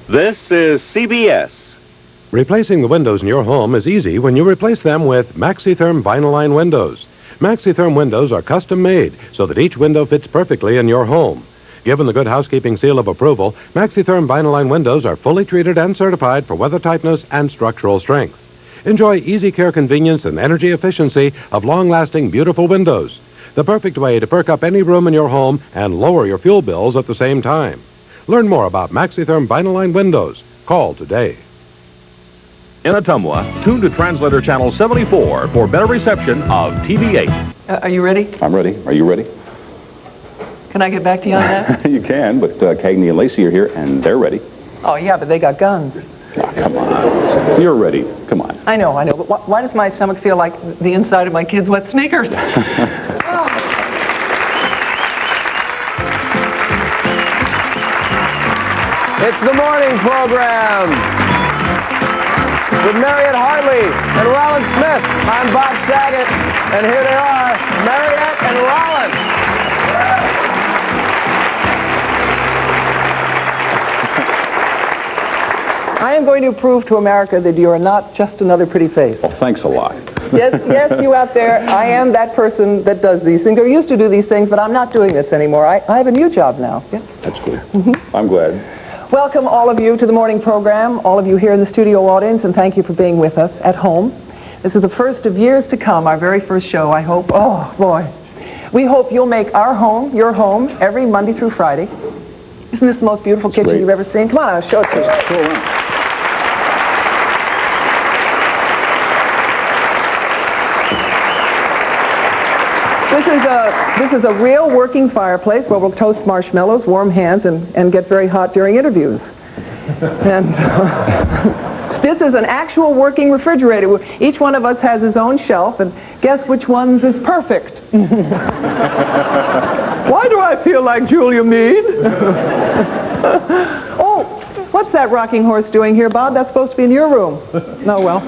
This is CBS. Replacing the windows in your home is easy when you replace them with MaxiTherm Vinyl-Line windows. MaxiTherm windows are custom made so that each window fits perfectly in your home. Given the Good Housekeeping seal of approval, MaxiTherm Vinyl-Line windows are fully treated and certified for weather tightness and structural strength. Enjoy easy care convenience and energy efficiency of long-lasting, beautiful windows. The perfect way to perk up any room in your home and lower your fuel bills at the same time. Learn more about MaxiTherm Vinyl-Line windows. Call today. In Ottumwa, tune to translator channel 74 for better reception of TV8. Are you ready? I'm ready. Are you ready? Can I get back to you on that? You can, but Cagney and Lacey are here, and they're ready. Oh, yeah, but they got guns. Oh, come on. You're ready. Come on. I know. But why does my stomach feel like the inside of my kid's wet sneakers? It's the morning program with Mariette, Hartley, and Rolland Smith. I'm Bob Saget, and here they are, Mariette and Rolland. I am going to prove to America that you are not just another pretty face. Well, thanks a lot. Yes, you out there, I am that person that does these things, or used to do these things, but I'm not doing this anymore. I have a new job now. Yeah? That's good. I'm glad. Welcome, all of you, to the morning program, all of you here in the studio audience, and thank you for being with us at home. This is the first of years to come, our very first show, I hope. Oh, boy. We hope you'll make our home your home every Monday through Friday. Isn't this the most beautiful kitchen you've ever seen? Come on, I'll show it to you. Go around. This is a real working fireplace where we'll toast marshmallows, warm hands, and get very hot during interviews. And this is an actual working refrigerator. Each one of us has his own shelf, and guess which one's is perfect. Why do I feel like Julia Meade? Oh, what's that rocking horse doing here, Bob? That's supposed to be in your room. No, well.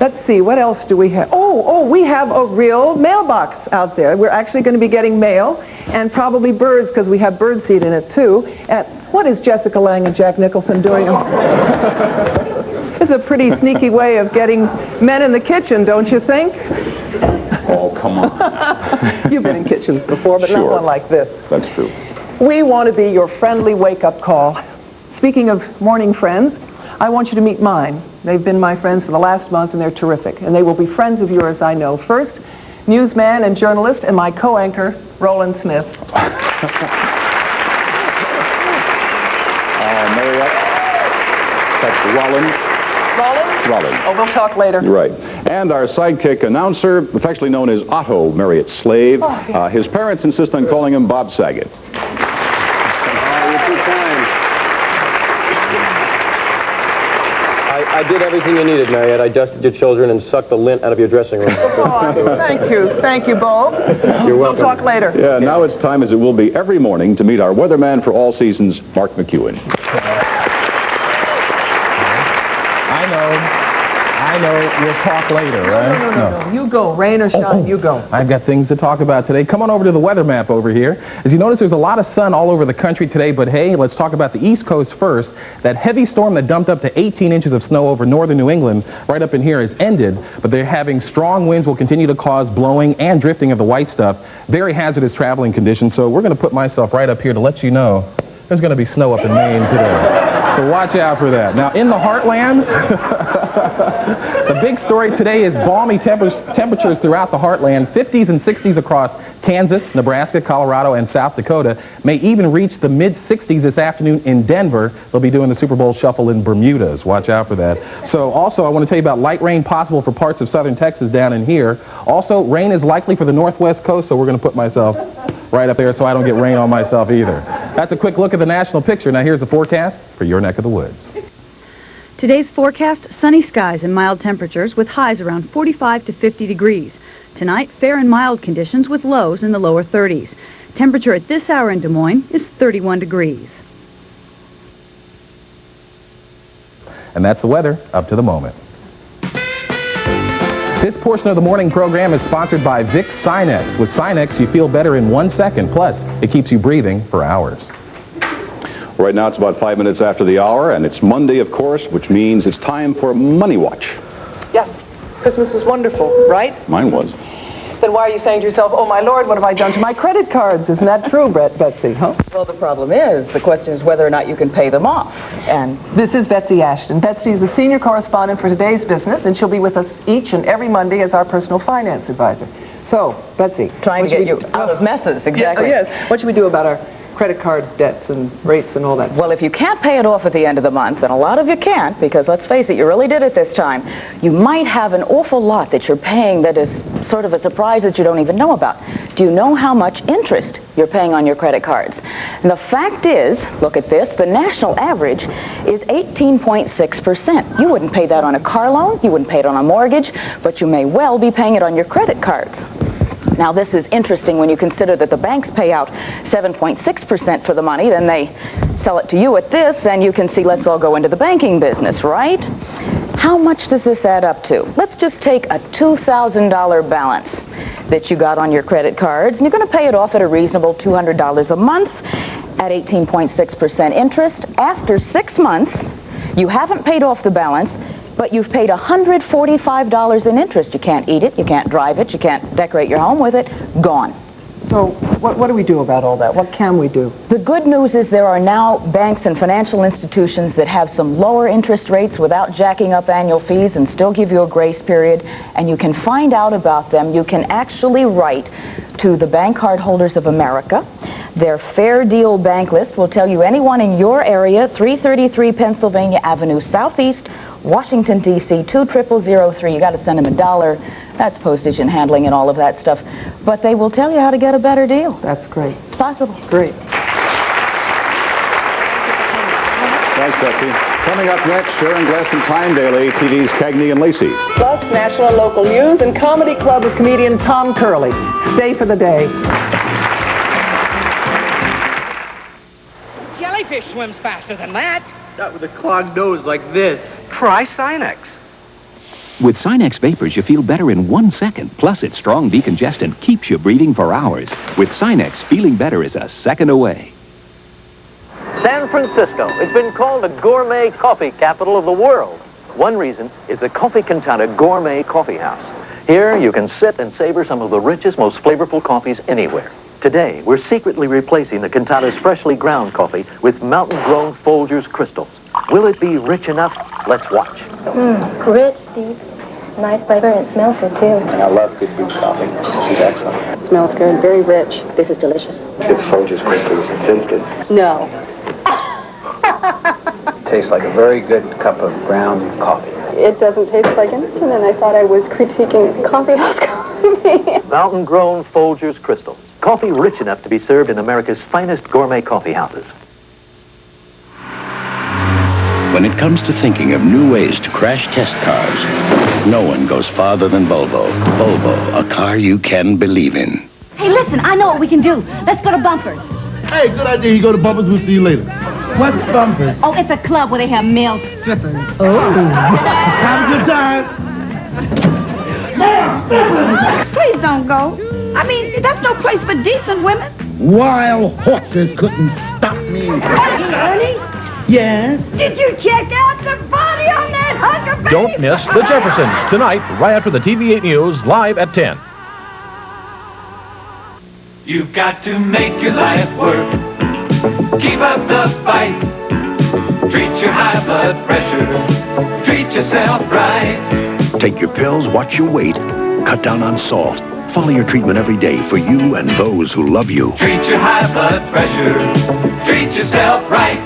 Let's see, what else do we have? Oh, we have a real mailbox out there. We're actually going to be getting mail and probably birds, because we have bird seed in it, too. And what is Jessica Lange and Jack Nicholson doing? It's a pretty sneaky way of getting men in the kitchen, don't you think? Oh, come on. You've been in kitchens before, but not one like this. That's true. We want to be your friendly wake-up call. Speaking of morning friends, I want you to meet mine. They've been my friends for the last month, and they're terrific. And they will be friends of yours, I know. First, newsman and journalist, and my co-anchor, Rolland Smith. Mariette. That's Rolland. Rolland? Oh, we'll talk later. You're right. And our sidekick announcer, affectionately known as Otto, Marriott's slave. Oh, yeah. His parents insist on calling him Bob Saget. You're too kind. I did everything you needed, Mariette. I dusted your children and sucked the lint out of your dressing room. Oh, thank you, Bo. You're welcome. We'll talk later. Yeah, now it's time, as it will be every morning, to meet our weatherman for all seasons, Mark McEwen. I know, we'll talk later, right? No. You go, rain or shine, you go. I've got things to talk about today. Come on over to the weather map over here. As you notice, there's a lot of sun all over the country today, but hey, let's talk about the East Coast first. That heavy storm that dumped up to 18 inches of snow over northern New England right up in here is ended, but they're having strong winds will continue to cause blowing and drifting of the white stuff. Very hazardous traveling conditions, so we're going to put myself right up here to let you know there's going to be snow up in Maine today. So watch out for that. Now, in the heartland, the big story today is balmy temperatures throughout the heartland. 50s and 60s across Kansas, Nebraska, Colorado, and South Dakota. May even reach the mid-60s this afternoon in Denver. They'll be doing the Super Bowl shuffle in Bermudas. Watch out for that. So also, I want to tell you about light rain possible for parts of southern Texas down in here. Also, rain is likely for the northwest coast, so we're going to put myself right up there so I don't get rain on myself either. That's a quick look at the national picture. Now here's the forecast for your neck of the woods. Today's forecast, sunny skies and mild temperatures with highs around 45 to 50 degrees. Tonight, fair and mild conditions with lows in the lower 30s. Temperature at this hour in Des Moines is 31 degrees. And that's the weather up to the moment. This portion of the morning program is sponsored by Vicks Sinex. With Sinex, you feel better in 1 second. Plus, it keeps you breathing for hours. Right now it's about 5 minutes after the hour, and it's Monday, of course, which means it's time for Money Watch. Yes. Christmas was wonderful, right? Mine was. Then why are you saying to yourself, oh, my Lord, what have I done to my credit cards? Isn't that true, Betsy, huh? Well, the problem is, the question is whether or not you can pay them off. And This is Betsy Ashton. Betsy is the senior correspondent for Today's Business, and she'll be with us each and every Monday as our personal finance advisor. So, Betsy. trying to get you out of messes, exactly. Yes. What should we do about our credit card debts and rates and all that? Well, if you can't pay it off at the end of the month, and a lot of you can't, because let's face it, you really did it this time, you might have an awful lot that you're paying that is sort of a surprise that you don't even know about. Do you know how much interest you're paying on your credit cards? And the fact is, look at this, the national average is 18.6%. You wouldn't pay that on a car loan, you wouldn't pay it on a mortgage, but you may well be paying it on your credit cards. Now, this is interesting when you consider that the banks pay out 7.6% for the money, then they sell it to you at this, and you can see, let's all go into the banking business, right? How much does this add up to? Let's just take a $2,000 balance that you got on your credit cards, and you're going to pay it off at a reasonable $200 a month at 18.6% interest. After 6 months, you haven't paid off the balance, but you've paid $145 in interest. You can't eat it, you can't drive it, you can't decorate your home with it. Gone. So, what do we do about all that? What can we do? The good news is there are now banks and financial institutions that have some lower interest rates without jacking up annual fees and still give you a grace period, and you can find out about them. You can actually write to the Bank Card Holders of America. Their Fair Deal Bank List will tell you anyone in your area, 333 Pennsylvania Avenue Southeast, Washington, D.C., 20003. You got to send them $1. That's postage and handling and all of that stuff. But they will tell you how to get a better deal. That's great. It's possible. Great. Thanks, Betsy. Coming up next, Sharen, Gless, and Tyne Daly, TV's Cagney and Lacey. Plus, national and local news and comedy club with comedian Thom Curley. Stay for the day. Jellyfish swims faster than that. Not with a clogged nose like this. Try Sinex. With Sinex Vapors, you feel better in 1 second. Plus, its strong decongestant keeps you breathing for hours. With Sinex, feeling better is a second away. San Francisco has been called the gourmet coffee capital of the world. One reason is the Coffee Cantata Gourmet Coffee House. Here, you can sit and savor some of the richest, most flavorful coffees anywhere. Today, we're secretly replacing the Cantata's freshly ground coffee with mountain-grown Folgers crystals. Will it be rich enough? Let's watch. Rich, deep, nice flavor, and it smells good, too. And I love good brewed coffee. This is excellent. It smells good, very rich. This is delicious. It's Folgers crystals. It's instant. No. Tastes like a very good cup of ground coffee. It doesn't taste like instant, and I thought I was critiquing coffee house coffee. Mountain-grown Folgers crystals. Coffee rich enough to be served in America's finest gourmet coffee houses. When it comes to thinking of new ways to crash test cars, no one goes farther than Volvo. Volvo, a car you can believe in. Hey, listen, I know what we can do. Let's go to Bumpers. Hey, good idea. You go to Bumpers, we'll see you later. What's Bumpers? Oh, it's a club where they have male strippers. Oh. Have a good time. Please don't go. I mean, that's no place for decent women. Wild horses couldn't stop me. Hey, Ernie? Yes? Did you check out the body on that hunk of baby? Don't miss The Jeffersons tonight, right after the TV8 News, live at 10. You've got to make your life work. Keep up the fight. Treat your high blood pressure. Treat yourself right. Take your pills, watch your weight, cut down on salt. Follow your treatment every day for you and those who love you. Treat your high blood pressure. Treat yourself right.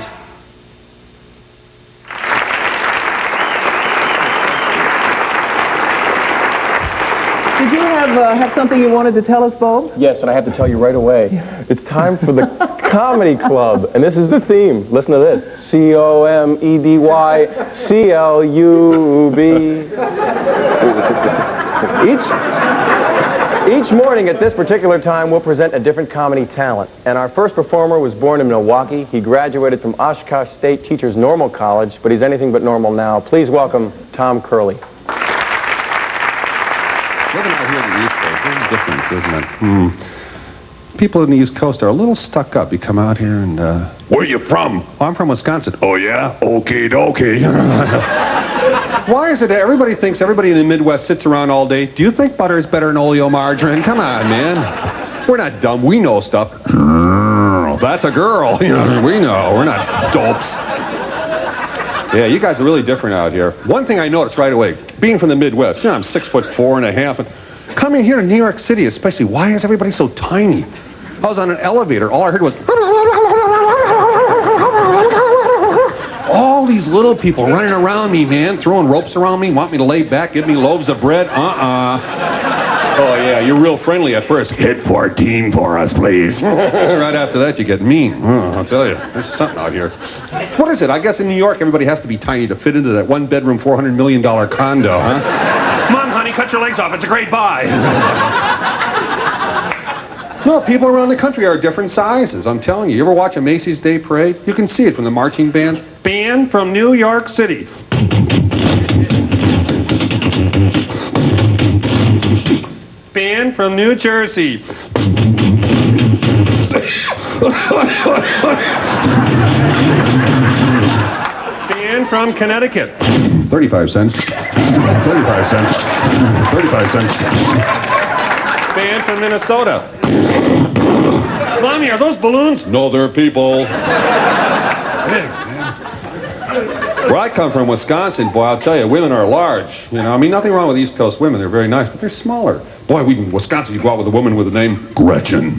Did you have something you wanted to tell us, Bob? Yes, and I have to tell you right away. It's time for the Comedy Club, and this is the theme. Listen to this. C-O-M-E-D-Y C-L-U-B. Each morning at this particular time, we'll present a different comedy talent. And our first performer was born in Milwaukee. He graduated from Oshkosh State Teachers Normal College, but he's anything but normal now. Please welcome Thom Curley. Living out here in the East Coast is different, isn't it? People in the East Coast are a little stuck up. You come out here and, Where you from? Oh, I'm from Wisconsin. Oh, yeah? Okay, okay. Why is it that everybody thinks everybody in the Midwest sits around all day? Do you think butter is better than oleomargarine? Come on, man. We're not dumb. We know stuff. That's a girl. We know. We're not dopes. Yeah, you guys are really different out here. One thing I noticed right away, being from the Midwest, I'm 6'4.5", and coming here to New York City especially, why is everybody so tiny? I was on an elevator, all I heard was all these little people running around me, man, throwing ropes around me, want me to lay back, give me loaves of bread. Oh, yeah, you're real friendly at first. Hit 14 for us, please. Right after that, you get mean. I'll tell you, there's something out here. What is it? I guess in New York, everybody has to be tiny to fit into that one-bedroom, $400 million condo, huh? Come on, honey, cut your legs off. It's a great buy. No, people around the country are different sizes, I'm telling you. You ever watch a Macy's Day Parade? You can see it from the marching band. Band from New York City. Band from New Jersey. Band from Connecticut. 35 cents. 35 cents. 35 cents. Band from Minnesota. Mommy, are those balloons? No, they're people. Where I come from, Wisconsin, boy, I'll tell you, women are large. I mean, nothing wrong with East Coast women. They're very nice, but they're smaller. Boy, in Wisconsin, you go out with a woman with the name Gretchen.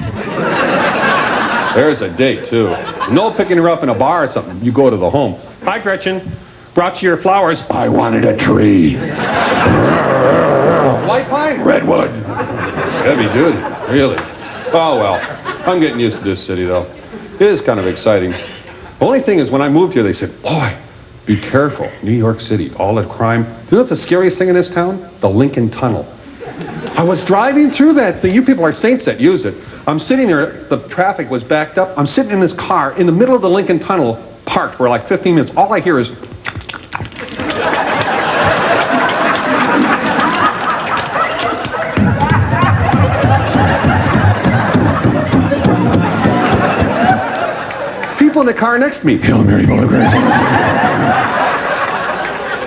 There's a date, too. No picking her up in a bar or something. You go to the home. Hi, Gretchen. Brought you your flowers. I wanted a tree. White pine? Redwood. Heavy dude. Really? Oh, well. I'm getting used to this city, though. It is kind of exciting. The only thing is, when I moved here, they said, boy, be careful. New York City, all that crime. Do you know what's the scariest thing in this town? The Lincoln Tunnel. I was driving through that thing. You people are saints that use it. I'm sitting there. The traffic was backed up. I'm sitting in this car in the middle of the Lincoln Tunnel, parked for like 15 minutes. All I hear is... people in the car next to me. Hail Mary, full of grace.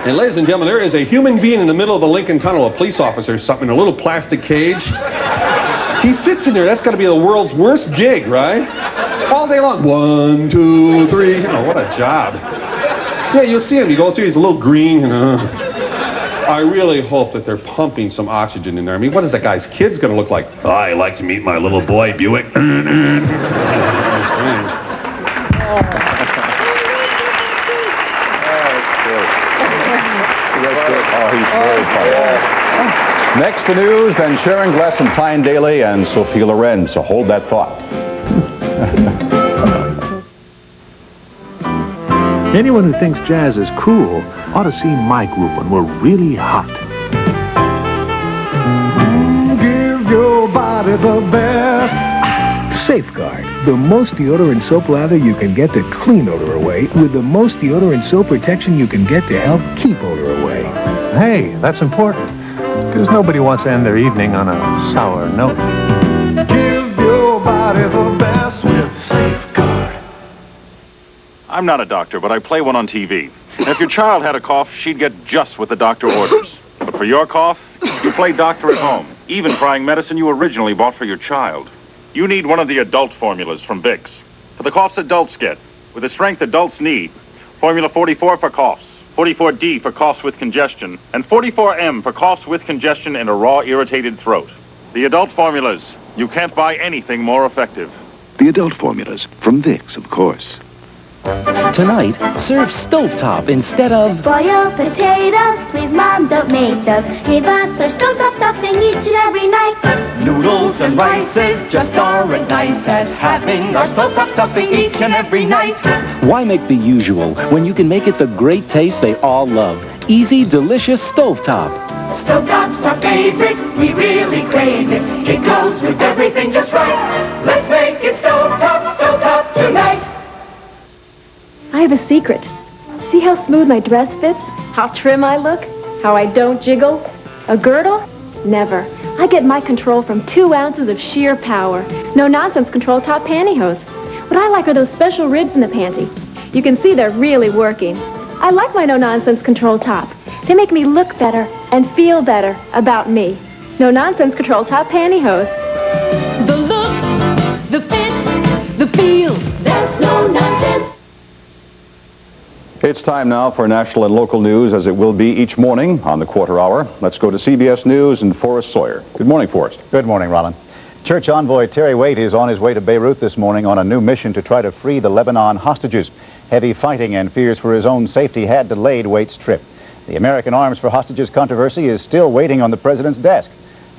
And ladies and gentlemen, there is a human being in the middle of the Lincoln Tunnel, a police officer or something, in a little plastic cage. He sits in there. That's got to be the world's worst gig, right? All day long. 1, 2, 3. What a job. Yeah, you'll see him. You go through, he's a little green. I really hope that they're pumping some oxygen in there. I mean, what is that guy's kid's going to look like? I like to meet my little boy, Buick. Strange. Oh, he's very funny. Next, the news, then Sharen, Gless, and Tyne, Daly, and Sophia Loren. So hold that thought. Anyone who thinks jazz is cool ought to see my group when we're really hot. Give your body the best. Safeguard, the most deodorant soap lather you can get to clean odor away with the most deodorant soap protection you can get to help keep odor away. Hey, that's important, because nobody wants to end their evening on a sour note. Give your body the best with Safeguard. I'm not a doctor, but I play one on TV. And if your child had a cough, she'd get just what the doctor orders. But for your cough, you play doctor at home, even trying medicine you originally bought for your child. You need one of the adult formulas from Vicks. For the coughs adults get, with the strength adults need. Formula 44 for coughs, 44D for coughs with congestion, and 44M for coughs with congestion and a raw, irritated throat. The adult formulas. You can't buy anything more effective. The adult formulas from Vicks, of course. Tonight, serve stovetop instead of... Boiled potatoes, please Mom, don't make those. Give us our stovetop stuffing each and every night. Noodles and rices just aren't nice as having our stovetop stuffing each and every night. Why make the usual when you can make it the great taste they all love? Easy, delicious stovetop. Stovetop's our favorite, we really crave it. It goes with everything just right. Let's make it stovetop tonight. I have a secret. See how smooth my dress fits? How trim I look? How I don't jiggle? A girdle? Never. I get my control from 2 ounces of sheer power. No-nonsense control top pantyhose. What I like are those special ribs in the panty. You can see they're really working. I like my no-nonsense control top. They make me look better and feel better about me. No-nonsense control top pantyhose. The look, the fit, the feel, that's no nonsense. It's time now for national and local news, as it will be each morning on the quarter hour. Let's go to CBS News and Forrest Sawyer. Good morning, Forrest. Good morning, Rolland. Church envoy Terry Waite is on his way to Beirut this morning on a new mission to try to free the Lebanon hostages. Heavy fighting and fears for his own safety had delayed Waite's trip. The American Arms for Hostages controversy is still waiting on the president's desk.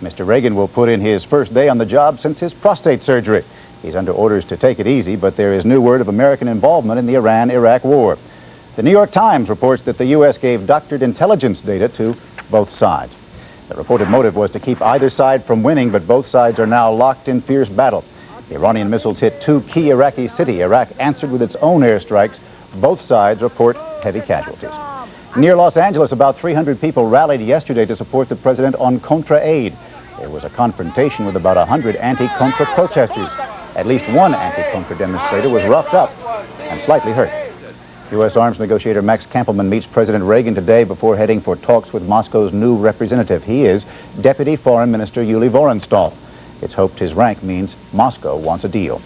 Mr. Reagan will put in his first day on the job since his prostate surgery. He's under orders to take it easy, but there is new word of American involvement in the Iran-Iraq war. The New York Times reports that the U.S. gave doctored intelligence data to both sides. The reported motive was to keep either side from winning, but both sides are now locked in fierce battle. The Iranian missiles hit 2 key Iraqi cities. Iraq answered with its own airstrikes. Both sides report heavy casualties. Near Los Angeles, about 300 people rallied yesterday to support the president on Contra aid. There was a confrontation with about 100 anti-Contra protesters. At least one anti-Contra demonstrator was roughed up and slightly hurt. U.S. arms negotiator Max Kampelman meets President Reagan today before heading for talks with Moscow's new representative. He is Deputy Foreign Minister Yuli Vorontsov. It's hoped his rank means Moscow wants a deal.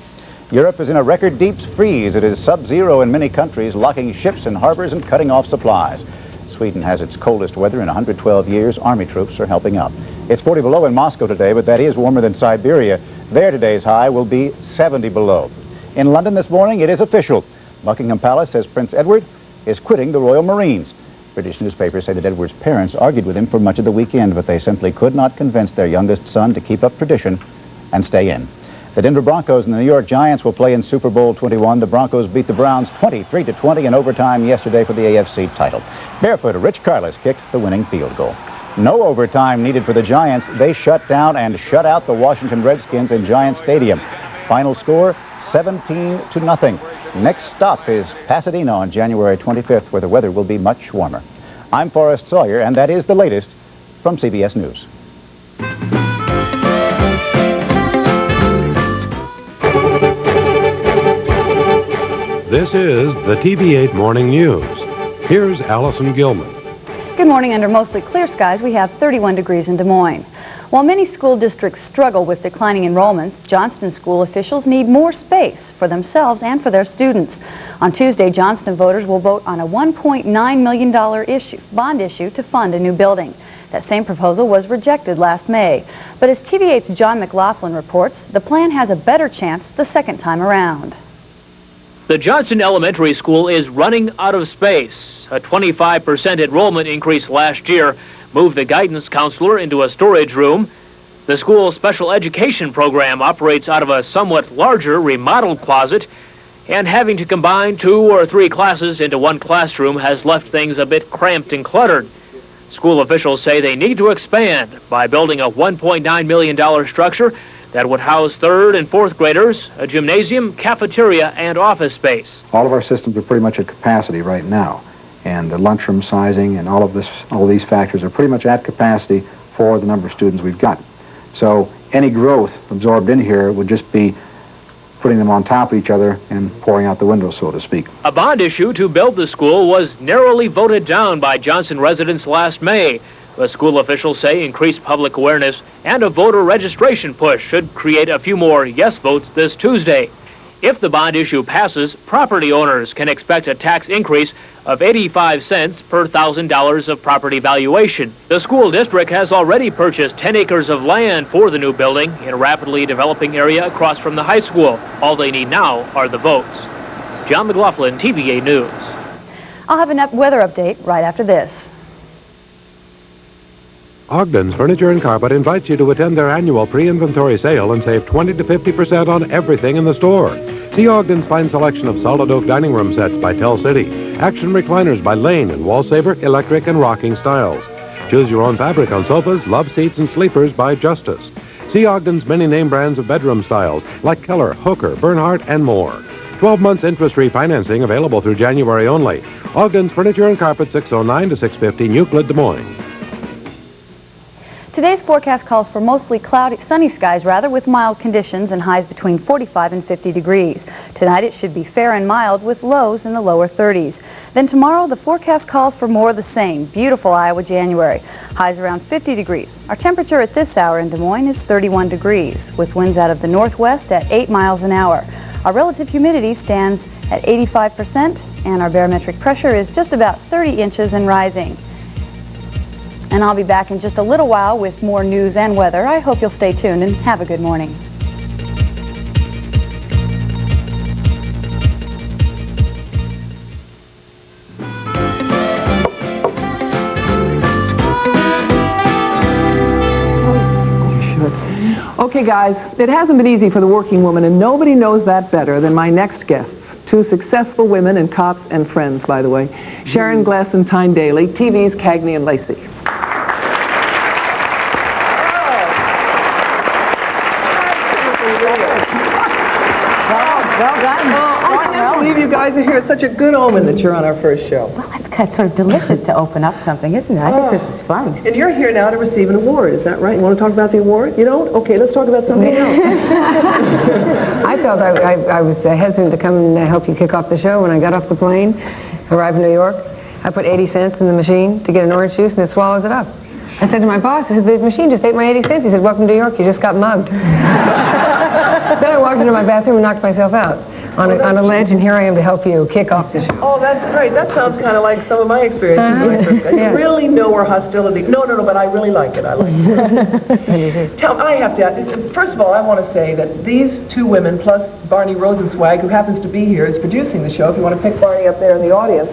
Europe is in a record deep freeze. It is sub-zero in many countries, locking ships in harbors and cutting off supplies. Sweden has its coldest weather in 112 years. Army troops are helping out. It's 40 below in Moscow today, but that is warmer than Siberia. There today's high will be 70 below. In London this morning, it is official. Buckingham Palace says Prince Edward is quitting the Royal Marines. British newspapers say that Edward's parents argued with him for much of the weekend, but they simply could not convince their youngest son to keep up tradition and stay in. The Denver Broncos and the New York Giants will play in Super Bowl 21. The Broncos beat the Browns 23-20 in overtime yesterday for the AFC title. Barefooter Rich Karlis kicked the winning field goal. No overtime needed for the Giants. They shut down and shut out the Washington Redskins in Giant Stadium. Final score, 17-0. Next stop is Pasadena on January 25th, where the weather will be much warmer. I'm Forrest Sawyer, and that is the latest from CBS News. This is the TV8 Morning News. Here's Allison Gilman. Good morning. Under mostly clear skies, we have 31 degrees in Des Moines. While many school districts struggle with declining enrollments, Johnston school officials need more space for themselves and for their students. On Tuesday, Johnston voters will vote on a $1.9 million bond issue to fund a new building. That same proposal was rejected last May. But as TV8's John McLaughlin reports, the plan has a better chance the second time around. The Johnston Elementary School is running out of space. A 25% enrollment increase last year moved the guidance counselor into a storage room. The school's special education program operates out of a somewhat larger remodeled closet, and having to combine 2 or 3 classes into one classroom has left things a bit cramped and cluttered. School officials say they need to expand by building a $1.9 million structure that would house 3rd and 4th graders, a gymnasium, cafeteria, and office space. All of our systems are pretty much at capacity right now. And the lunchroom sizing and all of these factors are pretty much at capacity for the number of students we've got. So any growth absorbed in here would just be putting them on top of each other and pouring out the window, so to speak. A bond issue to build the school was narrowly voted down by Johnston residents last May. The school officials say increased public awareness and a voter registration push should create a few more yes votes this Tuesday. If the bond issue passes, property owners can expect a tax increase of 85 cents per $1,000 of property valuation. The school district has already purchased 10 acres of land for the new building in a rapidly developing area across from the high school. All they need now are the votes. John McLaughlin, TVA News. I'll have a weather update right after this. Ogden's Furniture and Carpet invites you to attend their annual pre-inventory sale and save 20 to 50% on everything in the store. See Ogden's fine selection of solid oak dining room sets by Tell City, action recliners by Lane and Wallsaver, electric and rocking styles. Choose your own fabric on sofas, love seats, and sleepers by Justice. See Ogden's many name brands of bedroom styles like Keller, Hooker, Bernhardt, and more. 12 months interest-free financing available through January only. Ogden's Furniture and Carpet, 609 to 615 Euclid, Des Moines. Today's forecast calls for mostly cloudy, sunny skies rather, with mild conditions and highs between 45 and 50 degrees. Tonight it should be fair and mild with lows in the lower 30s. Then tomorrow the forecast calls for more of the same. Beautiful Iowa January. Highs around 50 degrees. Our temperature at this hour in Des Moines is 31 degrees, with winds out of the northwest at 8 miles an hour. Our relative humidity stands at 85%, and our barometric pressure is just about 30 inches and rising. And I'll be back in just a little while with more news and weather. I hope you'll stay tuned and have a good morning. Okay, guys, it hasn't been easy for the working woman, and nobody knows that better than my next guests. Two successful women and cops and friends, by the way. Sharen, Gless, and Tyne Daly, TV's Cagney and Lacey. Well done. I can't believe you guys are here. It's such a good omen that you're on our first show. Well, it's kind of sort of delicious to open up something, isn't it? I think this is fun. And you're here now to receive an award, is that right? You want to talk about the award? You don't? Okay, let's talk about something else. I felt I was hesitant to come and help you kick off the show. When I got off the plane, arrived in New York, I put 80 cents in the machine to get an orange juice, and it swallows it up. I said to my boss, I said, the machine just ate my 80 cents. He said, welcome to New York, you just got mugged. Then I walked into my bathroom and knocked myself out on a ledge, and here I am to help you kick off the show. Oh, that's great. That sounds kind of like some of my experiences. You really know where hostility... No, but I really like it. I like it. Tell me, I have to... First of all, I want to say that these two women, plus Barney Rosenzweig, who happens to be here, is producing the show. If you want to pick Barney up there in the audience.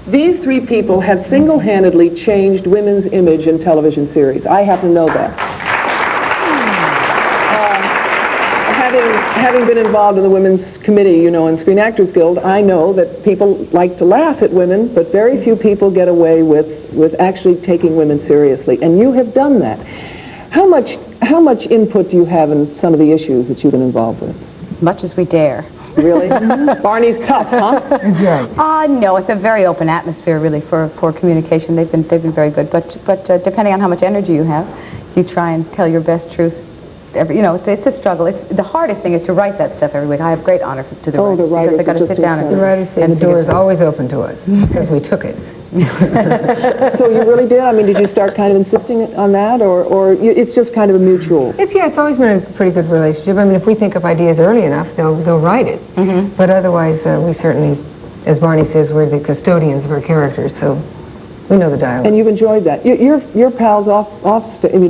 These three people have single-handedly changed women's image in television series. I happen to know that. Having been involved in the Women's Committee, you know, in Screen Actors Guild, I know that people like to laugh at women, but very few people get away with actually taking women seriously. And you have done that. How much input do you have in some of the issues that you've been involved with? As much as we dare. Really? Barney's tough, huh? No, it's a very open atmosphere, really, for communication. They've been very good. But depending on how much energy you have, you try and tell your best truth. It's a struggle. The hardest thing is to write that stuff every week. I have great honor to the writers. The writers. They've got to sit down and... The writers say the door is always open to us, because we took it. So you really did? I mean, did you start kind of insisting on that, or it's just kind of a mutual? It's always been a pretty good relationship. I mean, if we think of ideas early enough, they'll write it. Mm-hmm. But otherwise, we certainly, as Barney says, we're the custodians of our characters, so we know the dialogue. And you've enjoyed that. Your pals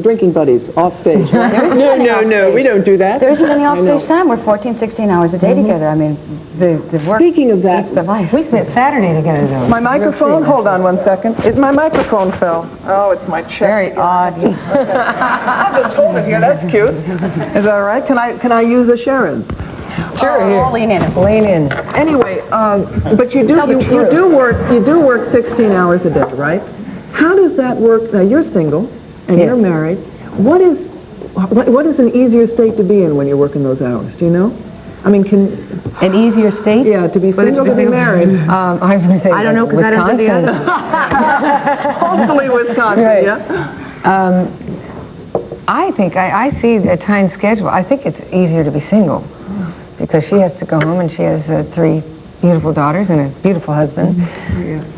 drinking buddies off stage. Right? No, we don't do that. There isn't any off-stage time. We're 14, 16 hours a day together. I mean, the work... Speaking of that... the life. We spent Saturday together, though. My microphone? Hold on 1 second. My microphone fell. Oh, it's my chest. Very odd. I'll just hold it here. That's cute. Is that all right? Can I use a Sharon's? Sure, here. Lean in. Lean in. Anyway, but you do work 16 hours a day, right? How does that work? Now you're single and you're married. What is an easier state to be in when you're working those hours? Do you know? I mean, an easier state? Yeah, to be single, to be married. I was going to say, I don't know, because I don't know the other. Hopefully Wisconsin, right. Yeah. I think I see a Tyne's schedule. I think it's easier to be single, because she has to go home and she has 3 beautiful daughters and a beautiful husband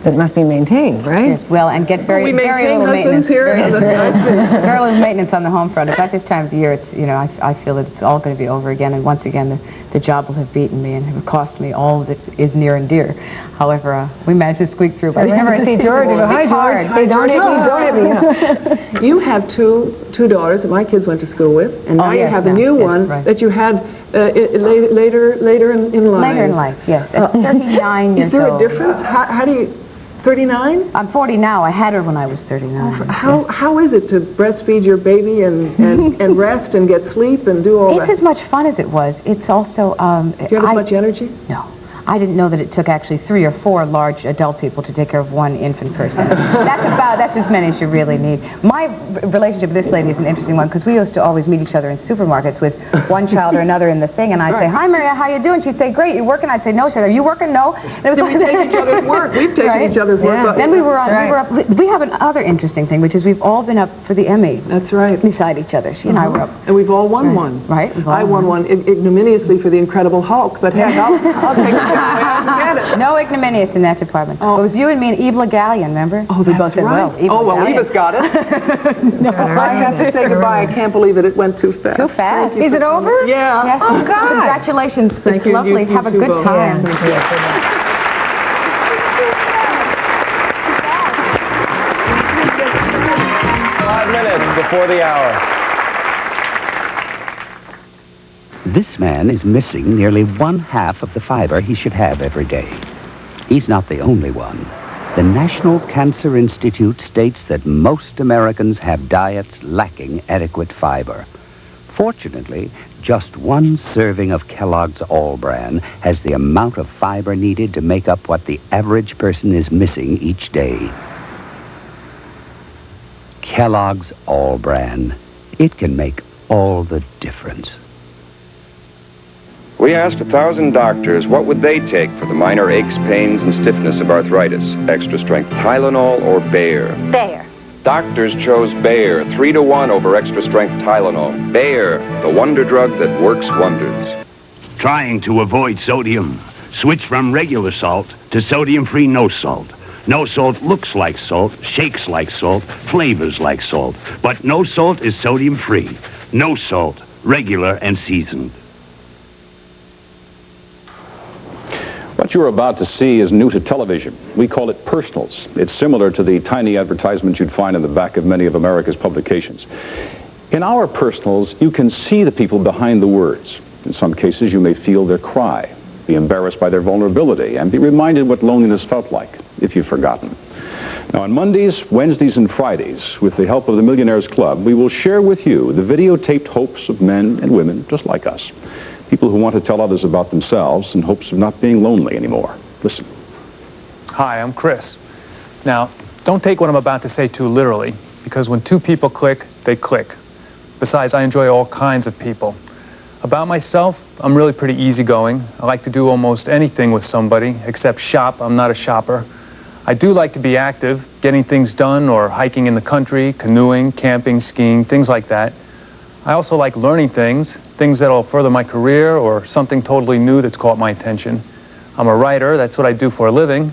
that must be maintained, right? Yes, well, and get very little maintenance. Very little maintenance on the home front. About this time of the year, it's I feel that it's all going to be over again, and once again the job will have beaten me and have cost me all that is near and dear. However, we managed to squeak through. So whenever I see George, I go, hi George. Hey, don't hit me. Yeah. You have two daughters that my kids went to school with, and now you have a new one that you had later in life. Later in life, yes. At 39 years old. Is there a difference? How do you... 39? I'm 40 now. I had her when I was 39. How is it to breastfeed your baby and rest and get sleep and do all that? It's as much fun as it was. It's also... do you have as much energy? No. I didn't know that it took actually 3 or 4 large adult people to take care of one infant person. That's as many as you really need. My relationship with this lady is an interesting one because we used to always meet each other in supermarkets with one child or another in the thing, and I'd say, "Hi, Mariette, how you doing?" She'd say, "Great, you working?" I'd say, "No." She'd say, "Are you working?" "No." And it was we take each other's work. We've taken each other's work. Yeah. Then we were on. We have another interesting thing, which is we've all been up for the Emmy. That's right. Beside each other. She and I were up. And we've all won one. Right. I won one ignominiously for the Incredible Hulk, but heck, I'll take it. No ignominious in that department. Oh. It was you and me and Eve Gallion, remember? Oh, we both said, right. well, Eva's got it. No, I have to say goodbye. I can't believe it. It went too fast. Too fast? Is it over? Yeah. Yes. Oh, God. Congratulations. Thank you. Lovely. Have a good time. Yeah. 5 minutes before the hour. This man is missing nearly 1/2 of the fiber he should have every day. He's not the only one. The National Cancer Institute states that most Americans have diets lacking adequate fiber. Fortunately, just 1 serving of Kellogg's All-Bran has the amount of fiber needed to make up what the average person is missing each day. Kellogg's All-Bran. It can make all the difference. We asked 1,000 doctors what would they take for the minor aches, pains, and stiffness of arthritis. Extra strength Tylenol or Bayer? Bayer. Doctors chose Bayer 3-to-1 over extra strength Tylenol. Bayer, the wonder drug that works wonders. Trying to avoid sodium. Switch from regular salt to sodium-free no salt. No salt looks like salt, shakes like salt, flavors like salt. But no salt is sodium-free. No salt, regular and seasoned. What you're about to see is new to television. We call it personals. It's similar to the tiny advertisements you'd find in the back of many of America's publications. In our personals, you can see the people behind the words. In some cases, you may feel their cry, be embarrassed by their vulnerability, and be reminded what loneliness felt like, if you've forgotten. Now, on Mondays, Wednesdays, and Fridays, with the help of the Millionaires Club, we will share with you the videotaped hopes of men and women just like us. People who want to tell others about themselves in hopes of not being lonely anymore. Listen. Hi, I'm Chris. Now, don't take what I'm about to say too literally, because when 2 people click, they click. Besides, I enjoy all kinds of people. About myself, I'm really pretty easygoing. I like to do almost anything with somebody, except shop. I'm not a shopper. I do like to be active, getting things done, or hiking in the country, canoeing, camping, skiing, things like that. I also like learning things that'll further my career or something totally new that's caught my attention. I'm a writer, that's what I do for a living.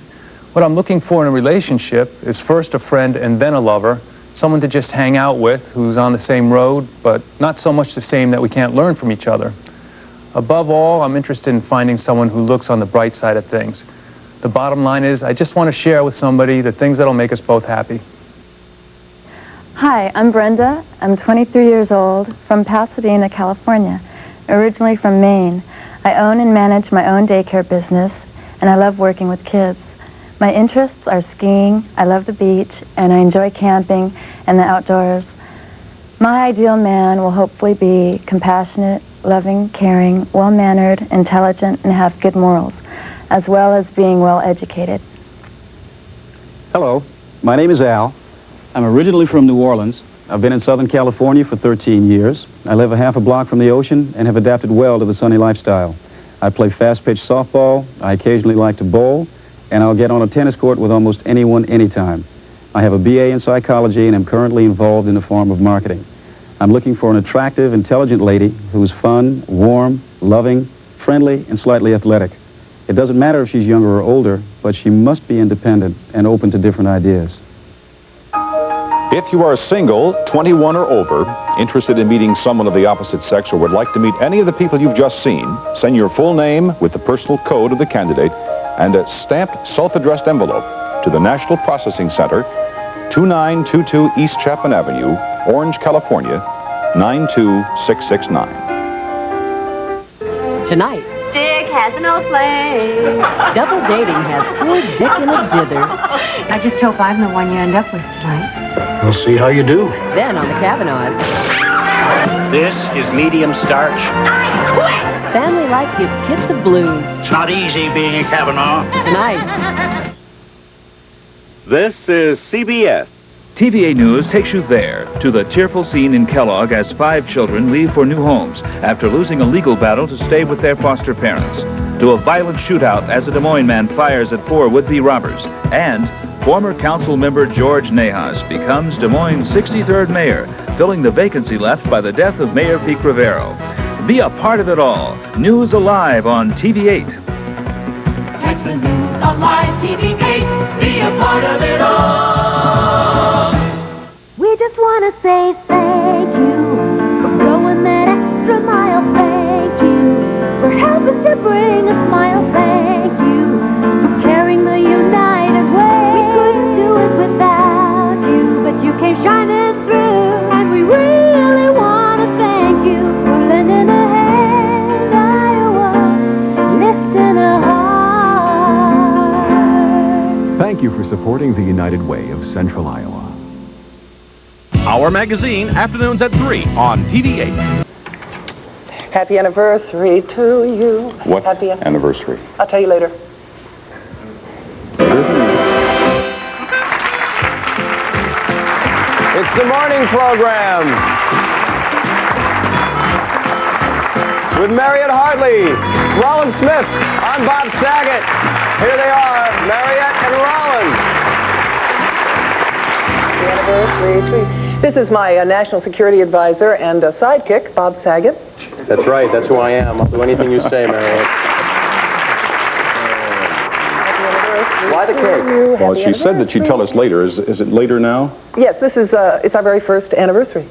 What I'm looking for in a relationship is first a friend and then a lover, someone to just hang out with who's on the same road, but not so much the same that we can't learn from each other. Above all, I'm interested in finding someone who looks on the bright side of things. The bottom line is, I just want to share with somebody the things that'll make us both happy. Hi, I'm Brenda. I'm 23 years old, from Pasadena, California, originally from Maine. I own and manage my own daycare business, and I love working with kids. My interests are skiing, I love the beach, and I enjoy camping and the outdoors. My ideal man will hopefully be compassionate, loving, caring, well-mannered, intelligent, and have good morals, as well as being well-educated. Hello, my name is Al. I'm originally from New Orleans. I've been in Southern California for 13 years. I live a half a block from the ocean and have adapted well to the sunny lifestyle. I play fast-pitch softball, I occasionally like to bowl, and I'll get on a tennis court with almost anyone, anytime. I have a BA in psychology and am currently involved in a form of marketing. I'm looking for an attractive, intelligent lady who's fun, warm, loving, friendly, and slightly athletic. It doesn't matter if she's younger or older, but she must be independent and open to different ideas. If you are single, 21 or over, interested in meeting someone of the opposite sex, or would like to meet any of the people you've just seen, send your full name with the personal code of the candidate and a stamped self-addressed envelope to the National Processing Center, 2922 East Chapman Avenue, Orange, California, 92669. Tonight, Dick has no flame. double dating has poor Dick in a dither. I just hope I'm the one you end up with tonight. We'll see how you do. Then on the Kavanaughs. This is medium starch. I quit! family life gives kids the blues. It's not easy being a Kavanaugh. Tonight. This is CBS. TVA News takes you there, to the tearful scene in Kellogg as 5 children leave for new homes after losing a legal battle to stay with their foster parents. To a violent shootout as a Des Moines man fires at 4 would-be robbers. And former council member George Nahas becomes Des Moines' 63rd mayor, filling the vacancy left by the death of Mayor Pete Rivero. Be a part of it all. News Alive on TV8. Catch the news on live TV8. Be a part of it all. We just want to say thank you for going that extra mile. Thank you for helping to bring a smile. Thank you for carrying the united way. We couldn't do it without you, but you came shining through, and we really want to thank you for lending a hand, Iowa, lifting a heart. Thank you for supporting the United Way of Central Iowa. Our magazine, afternoons at 3 on TV8. Happy anniversary to you. What Happy anniversary? I'll tell you later. It's the morning program with Mariette Hartley, Rolland Smith. I'm Bob Saget. Here they are, Mariette and Rolland. Happy anniversary to you. This is my national security advisor and sidekick, Bob Saget. That's right. That's who I am. I'll do anything you say, Mariette. Why the cake? Well, she said that she'd tell us later. Is it later now? Yes, this is, it's our very first anniversary.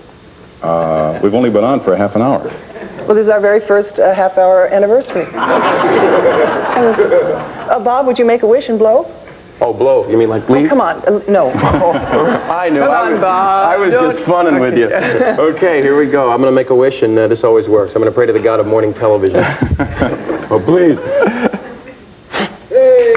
We've only been on for a half an hour. Well, this is our very first half-hour anniversary. Bob, would you make a wish and blow? Oh, blow. You mean like leave? Oh, come on. No. I knew. Come on, Bob. I was just funning with you. Okay, here we go. I'm going to make a wish, and this always works. I'm going to pray to the God of morning television. Oh, please. Hey.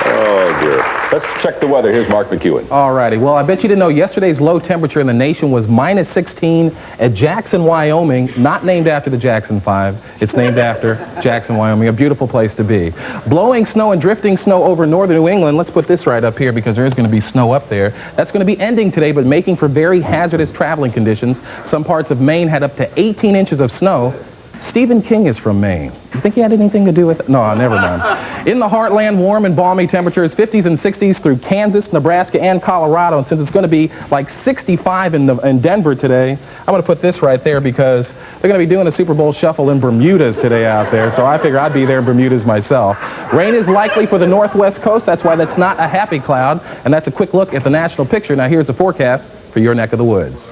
Oh, dear. Let's check the weather. Here's Mark McEwen. All righty. Well, I bet you didn't know yesterday's low temperature in the nation was minus 16 at Jackson, Wyoming, not named after the Jackson 5. It's named after Jackson, Wyoming, a beautiful place to be. Blowing snow and drifting snow over northern New England. Let's put this right up here because there is going to be snow up there. That's going to be ending today, but making for very hazardous traveling conditions. Some parts of Maine had up to 18 inches of snow. Stephen King is from Maine. You think he had anything to do with it? No, never mind. In the heartland, warm and balmy temperatures, 50s and 60s through Kansas, Nebraska, and Colorado. And since it's going to be like 65 in Denver today, I'm going to put this right there because they're going to be doing a Super Bowl shuffle in Bermudas today out there. So I figure I'd be there in Bermudas myself. Rain is likely for the northwest coast. That's why that's not a happy cloud. And that's a quick look at the national picture. Now here's the forecast for your neck of the woods.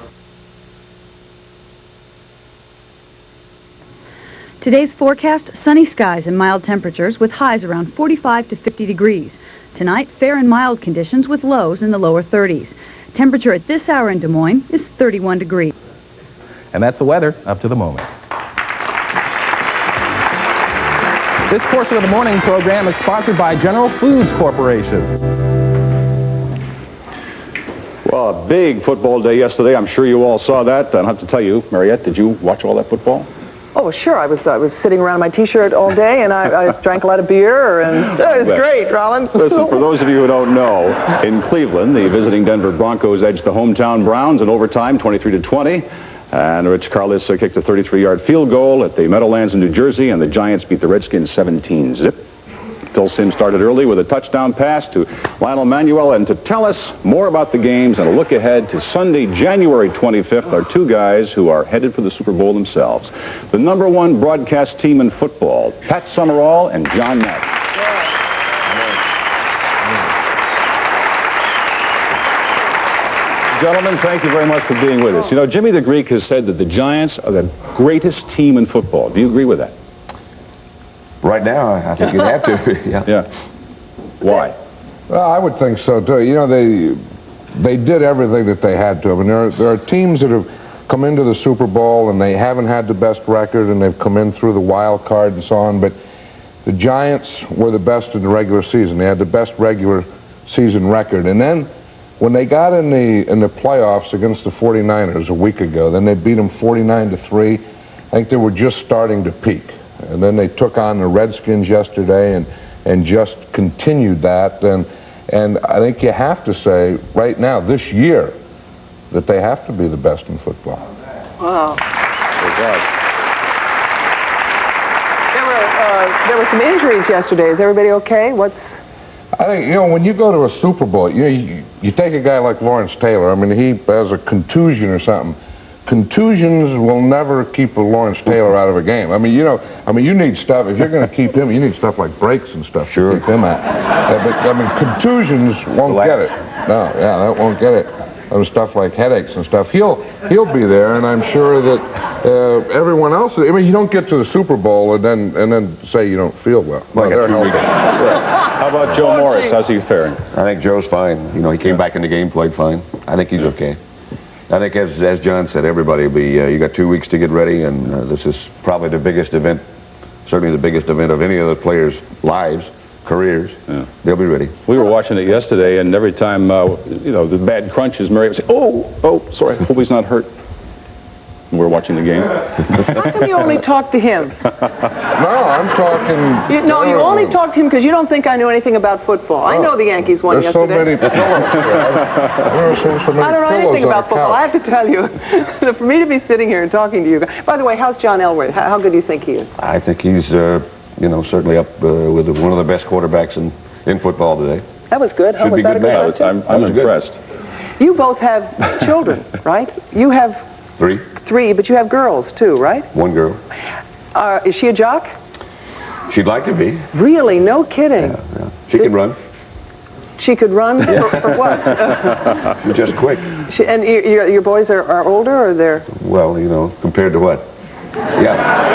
Today's forecast, sunny skies and mild temperatures with highs around 45 to 50 degrees. Tonight, fair and mild conditions with lows in the lower 30s. Temperature at this hour in Des Moines is 31 degrees. And that's the weather up to the moment. This portion of the morning program is sponsored by General Foods Corporation. Well, a big football day yesterday. I'm sure you all saw that. I don't have to tell you, Mariette, did you watch all that football? Oh, sure. I was sitting around my T-shirt all day, and I drank a lot of beer, and it was great, Rolland. Listen, for those of you who don't know, in Cleveland, the visiting Denver Broncos edged the hometown Browns in overtime, 23-20. And Rich Carlis kicked a 33-yard field goal at the Meadowlands in New Jersey, and the Giants beat the Redskins 17-zip. Phil Simms started early with a touchdown pass to Lionel Manuel. And to tell us more about the games and a look ahead to Sunday, January 25th, are two guys who are headed for the Super Bowl themselves. The #1 broadcast team in football, Pat Summerall and John Madden. Gentlemen, thank you very much for being with us. You know, Jimmy the Greek has said that the Giants are the greatest team in football. Do you agree with that? Right now, I think you'd have to. Yeah. Why? Well, I would think so too. You know, they did everything that they had to. I mean, there are teams that have come into the Super Bowl and they haven't had the best record, and they've come in through the wild card and so on. But the Giants were the best in the regular season. They had the best regular season record, and then when they got in the playoffs against the 49ers a week ago, then they beat them 49-3. I think they were just starting to peak. And then they took on the Redskins yesterday and just continued that. And I think you have to say right now, this year, that they have to be the best in football. Wow. There were some injuries yesterday. Is everybody okay? I think, you know, when you go to a Super Bowl, you take a guy like Lawrence Taylor. I mean, he has a contusion or something. Contusions will never keep a Lawrence Taylor out of a game. I mean, you know, you need stuff. If you're going to keep him, you need stuff like brakes and stuff to keep him out. But, I mean, contusions won't get it. No, yeah, that won't get it. And stuff like headaches and stuff. He'll be there, and I'm sure that everyone else. I mean, you don't get to the Super Bowl and then say you don't feel well. Well, they're healthy. How about Joe Morris? How's he faring? I think Joe's fine. You know, he came back in the game, played fine. I think he's okay. I think, as John said, everybody will be. You got 2 weeks to get ready, and this is probably the biggest event, certainly the biggest event of any of the players' lives. Careers. Yeah. They'll be ready. We were watching it yesterday, and every time, you know, the bad crunches, Mariette would say, oh, sorry, I hope he's not hurt. And we're watching the game. How come you only talk to him? No, I'm talking... You only talk to him because you don't think I know anything about football. I know the Yankees won yesterday. There's so many pillows. I don't know anything about football. I have to tell you. For me to be sitting here and talking to you... By the way, how's John Elway? How good do you think he is? I think he's... you know, certainly up with one of the best quarterbacks in football today. That was good. Should be good man. I'm impressed. You both have children, right? You have... Three, but you have girls too, right? One girl. Is she a jock? She'd like to be. Really? No kidding. Yeah. She can run. She could run for what? She's just quick. And your boys are older, or they're... Well, you know, compared to what? Yeah.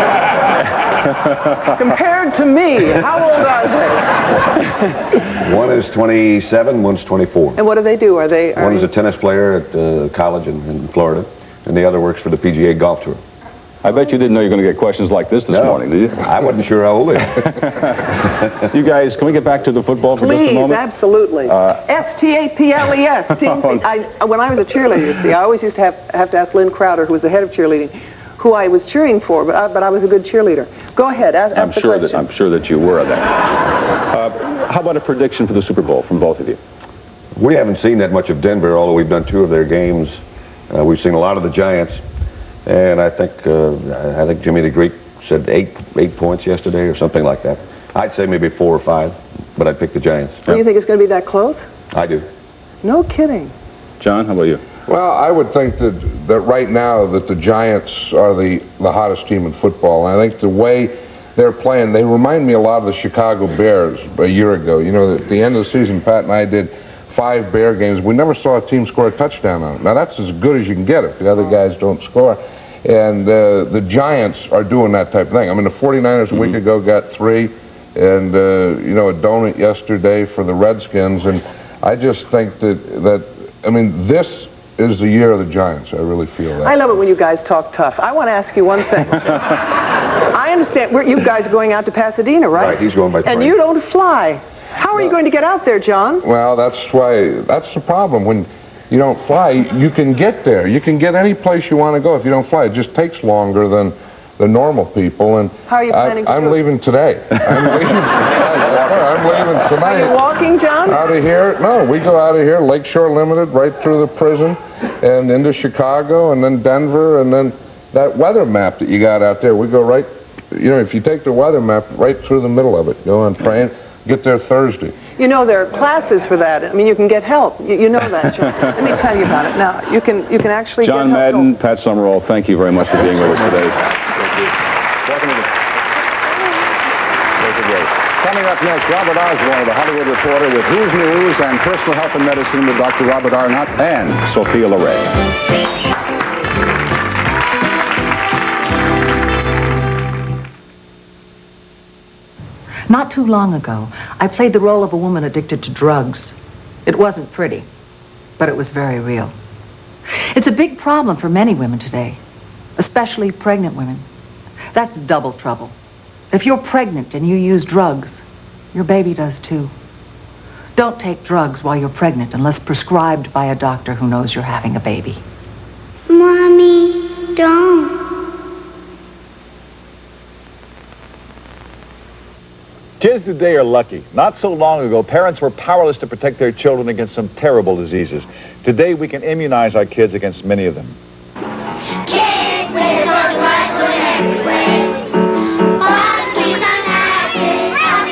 Compared to me, how old are they? One is 27, one's 24. And what do they do? One is a tennis player at college in Florida, and the other works for the PGA Golf Tour. I bet you didn't know you were going to get questions like this morning, did you? I wasn't sure how old they are. You guys, can we get back to the football for just a moment? Please, absolutely. S-T-A-P-L-E-S. When I was a cheerleader, you see, I always used to have to ask Lynn Crowder, who was the head of cheerleading, who I was cheering for, but I was a good cheerleader. Go ahead, ask the question. I'm sure that you were that. How about a prediction for the Super Bowl from both of you? We haven't seen that much of Denver, although we've done 2 of their games. We've seen a lot of the Giants, and I think Jimmy the Greek said 8 points yesterday or something like that. I'd say maybe 4 or 5, but I'd pick the Giants. Do you think it's going to be that close? I do. No kidding. John, how about you? Well, I would think that right now that the Giants are the hottest team in football. And I think the way they're playing, they remind me a lot of the Chicago Bears a year ago. You know, at the end of the season, Pat and I did 5 Bear games. We never saw a team score a touchdown on them. Now, that's as good as you can get if the other guys don't score. And the Giants are doing that type of thing. I mean, the 49ers a week ago got 3, and, you know, a donut yesterday for the Redskins. And I just think I mean, this is the year of the Giants. I really feel that. I love it when you guys talk tough. I want to ask you one thing. I understand you guys are going out to Pasadena, right? Right, he's going by train. And you don't fly. How are you going to get out there, John? Well, that's the problem. When you don't fly, you can get there. You can get any place you want to go if you don't fly. It just takes longer than the normal people. And how are you planning I'm leaving today. I'm leaving tonight. Are you walking, John? Out of here? No, we go out of here, Lakeshore Limited, right through the prison, and into Chicago, and then Denver, and then that weather map that you got out there. We go right, you know, if you take the weather map, right through the middle of it. Go on train, get there Thursday. You know, there are classes for that. I mean, you can get help. You know that, John. Let me tell you about it. Now, you can actually John get help. Madden, Pat Summerall, thank you very much for being with us today. Thank you. Coming up next, Robert Osborne, the Hollywood Reporter, with Who's News and Personal Health and Medicine with Dr. Robert Arnot and Sophia Loren. Not too long ago, I played the role of a woman addicted to drugs. It wasn't pretty, but it was very real. It's a big problem for many women today, especially pregnant women. That's double trouble. If you're pregnant and you use drugs, your baby does too. Don't take drugs while you're pregnant unless prescribed by a doctor who knows you're having a baby. Mommy, don't. Kids today are lucky. Not so long ago, parents were powerless to protect their children against some terrible diseases. Today, we can immunize our kids against many of them. Kids, we're so joyful in every way. Fun, sweet, and happy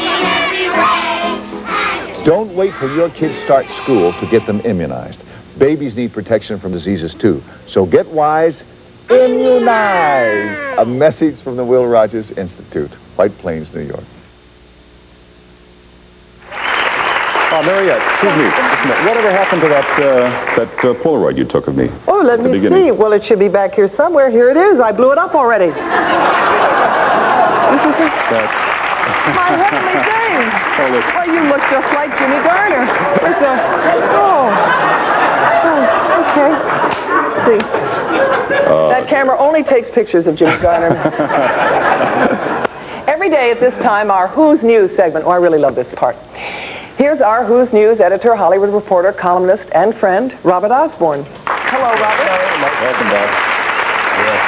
in every way. Don't wait till your kids start school to get them immunized. Babies need protection from diseases too. So get wise, immunize. A message from the Will Rogers Institute, White Plains, New York. Mariette, excuse me. Whatever happened to that Polaroid you took of me? Oh, let me see. Well, it should be back here somewhere. Here it is. I blew it up already. My heavenly thing. Well, you look just like Jimmy Garner. Okay. See. That camera only takes pictures of Jimmy Garner. Every day at this time, our Who's News segment. Oh, I really love this part. Here's our Who's News editor, Hollywood reporter, columnist, and friend, Robert Osborne. Hello, Robert. Welcome back.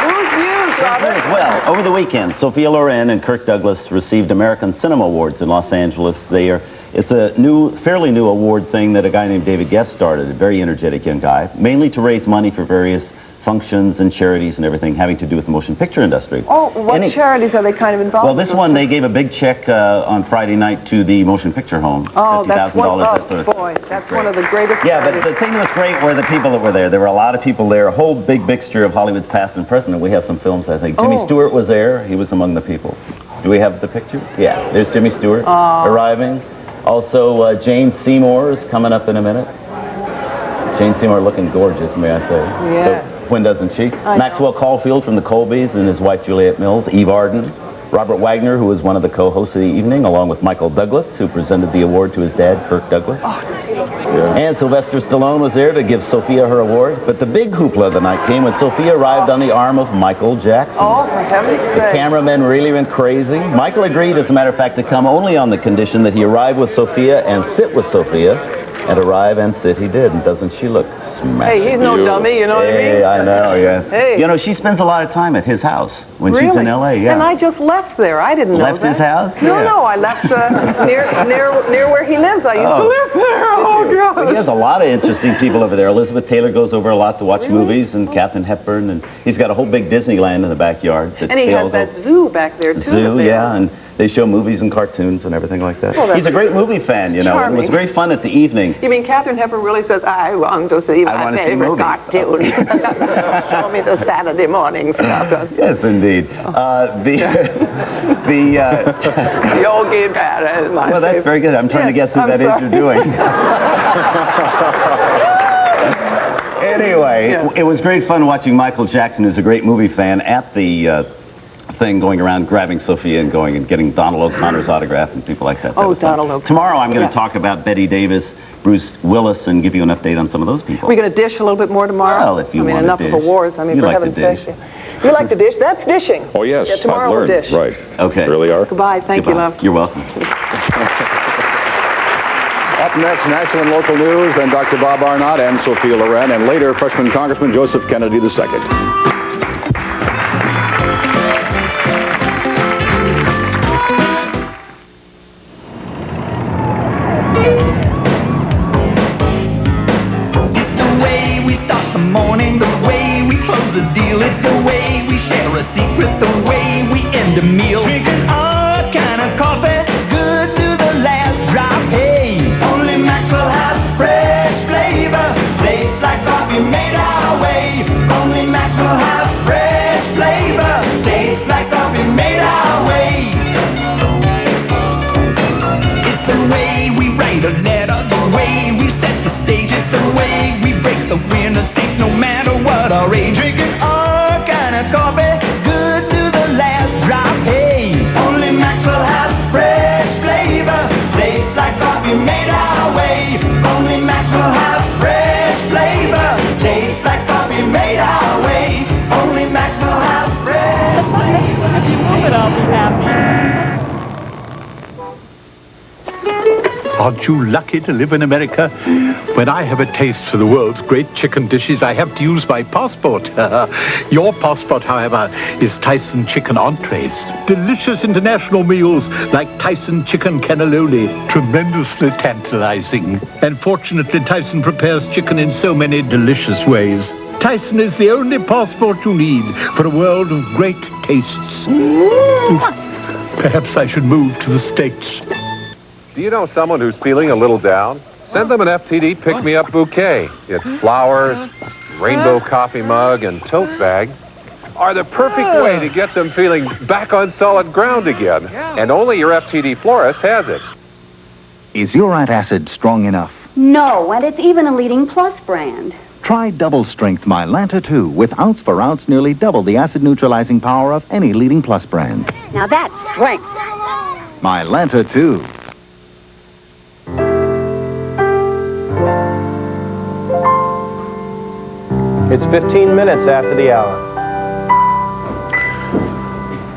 Who's News, Robert? Well, over the weekend, Sophia Loren and Kirk Douglas received American Cinema Awards in Los Angeles. It's a fairly new award thing that a guy named David Guest started, a very energetic young guy, mainly to raise money for various functions and charities and everything having to do with the motion picture industry. Oh, what charities are they kind of involved Well, with? this one, they gave a big check on Friday night to the motion picture home. Oh, that's one, that sort of boy, that's one of the greatest Yeah, charities. but the thing that was great were the people that were there. There were a lot of people there, a whole big mixture of Hollywood's past and present, and we have some films, I think. Jimmy Stewart was there. He was among the people. Do we have the picture? Yeah, there's Jimmy Stewart arriving. Also, Jane Seymour is coming up in a minute. Jane Seymour looking gorgeous, may I say. Yeah. When doesn't she? I Maxwell Caulfield from the Colbys and his wife Juliette Mills, Eve Arden, Robert Wagner, who was one of the co-hosts of the evening, along with Michael Douglas, who presented the award to his dad, Kirk Douglas. And Sylvester Stallone was there to give Sophia her award. But the big hoopla of the night came when Sophia arrived on the arm of Michael Jackson. Oh, for heaven's sake. The cameramen really went crazy. Michael agreed, as a matter of fact, to come only on the condition that he arrive with Sophia and sit with Sophia. And arrive and sit he did, and doesn't she look smashing? Hey, he's no dummy, you know what I mean? Hey, I know, yeah. Hey. You know, she spends a lot of time at his house when Really? she's in L.A., yeah. And I just left there. I didn't know Left that. his house? No, Yeah. no, I left near where he lives. I used to live there. Oh, God. Well, he has a lot of interesting people over there. Elizabeth Taylor goes over a lot to watch movies, and Katharine Hepburn, and he's got a whole big Disneyland in the backyard. that And he they has all that go- zoo back there, too. Zoo, yeah, and they show movies and cartoons and everything like that. Well, that's He's a great movie fan, you know. It was charming. very fun at the evening. You mean Katharine Hepburn really says, I want to see my wanna see favorite movies." cartoon. Show me the Saturday morning stuff. Yes, indeed. Yogi Berra is my Well, that's favorite. very good. I'm trying to guess who I'm that is sorry. you're doing. Anyway, it was great fun watching Michael Jackson, who's a great movie fan, at the thing, going around grabbing Sophia and going and getting Donald O'Connor's autograph and people like that. That was fun. Donald O'Connor. Tomorrow I'm going to Yeah. talk about Betty Davis, Bruce Willis, and give you an update on some of those people. Are we going to dish a little bit more tomorrow? Well, if you I mean, want enough to of dish. awards. I mean, You for like to heaven's dish. sake. You like to dish? That's dishing. Oh, yes. Yeah, tomorrow I've we'll learned. dish. Right. Okay. Really are. Goodbye. Thank you, Goodbye. love. You're welcome. Up next, national and local news, then Dr. Bob Arnot and Sophia Loren, and later, freshman Congressman Joseph Kennedy II. The way we start the morning, the way we close a deal, it's the way we share a secret, the way we end a meal. Drinking all kind of coffee, good to the last drop. Hey, only Maxwell has fresh flavor, tastes like coffee made our way. Only Maxwell has fresh flavor, tastes like coffee made our way. It's the way we write a letter, the way we set the stage, it's the way we break the winner's take, no matter what our age. Drinking all kind of coffee, good to the last drop. Hey, only Maxwell has fresh flavor, tastes like coffee made our way. Only Maxwell has fresh flavor, tastes like coffee made our way. Only Maxwell has fresh flavor. If you move it, I'll be happy. Aren't you lucky to live in America? When I have a taste for the world's great chicken dishes, I have to use my passport. Your passport, however, is Tyson chicken entrees. Delicious international meals like Tyson chicken cannelloni. Tremendously tantalizing. And fortunately, Tyson prepares chicken in so many delicious ways. Tyson is the only passport you need for a world of great tastes. Perhaps I should move to the States. Do you know someone who's feeling a little down? Send them an FTD pick-me-up bouquet. Its flowers, rainbow coffee mug, and tote bag are the perfect way to get them feeling back on solid ground again. And only your FTD florist has it. Is uric acid strong enough? No, and it's even a leading plus brand. Try double strength Mylanta 2 with ounce for ounce nearly double the acid neutralizing power of any leading plus brand. Now that's strength. Mylanta 2. It's 15 minutes after the hour.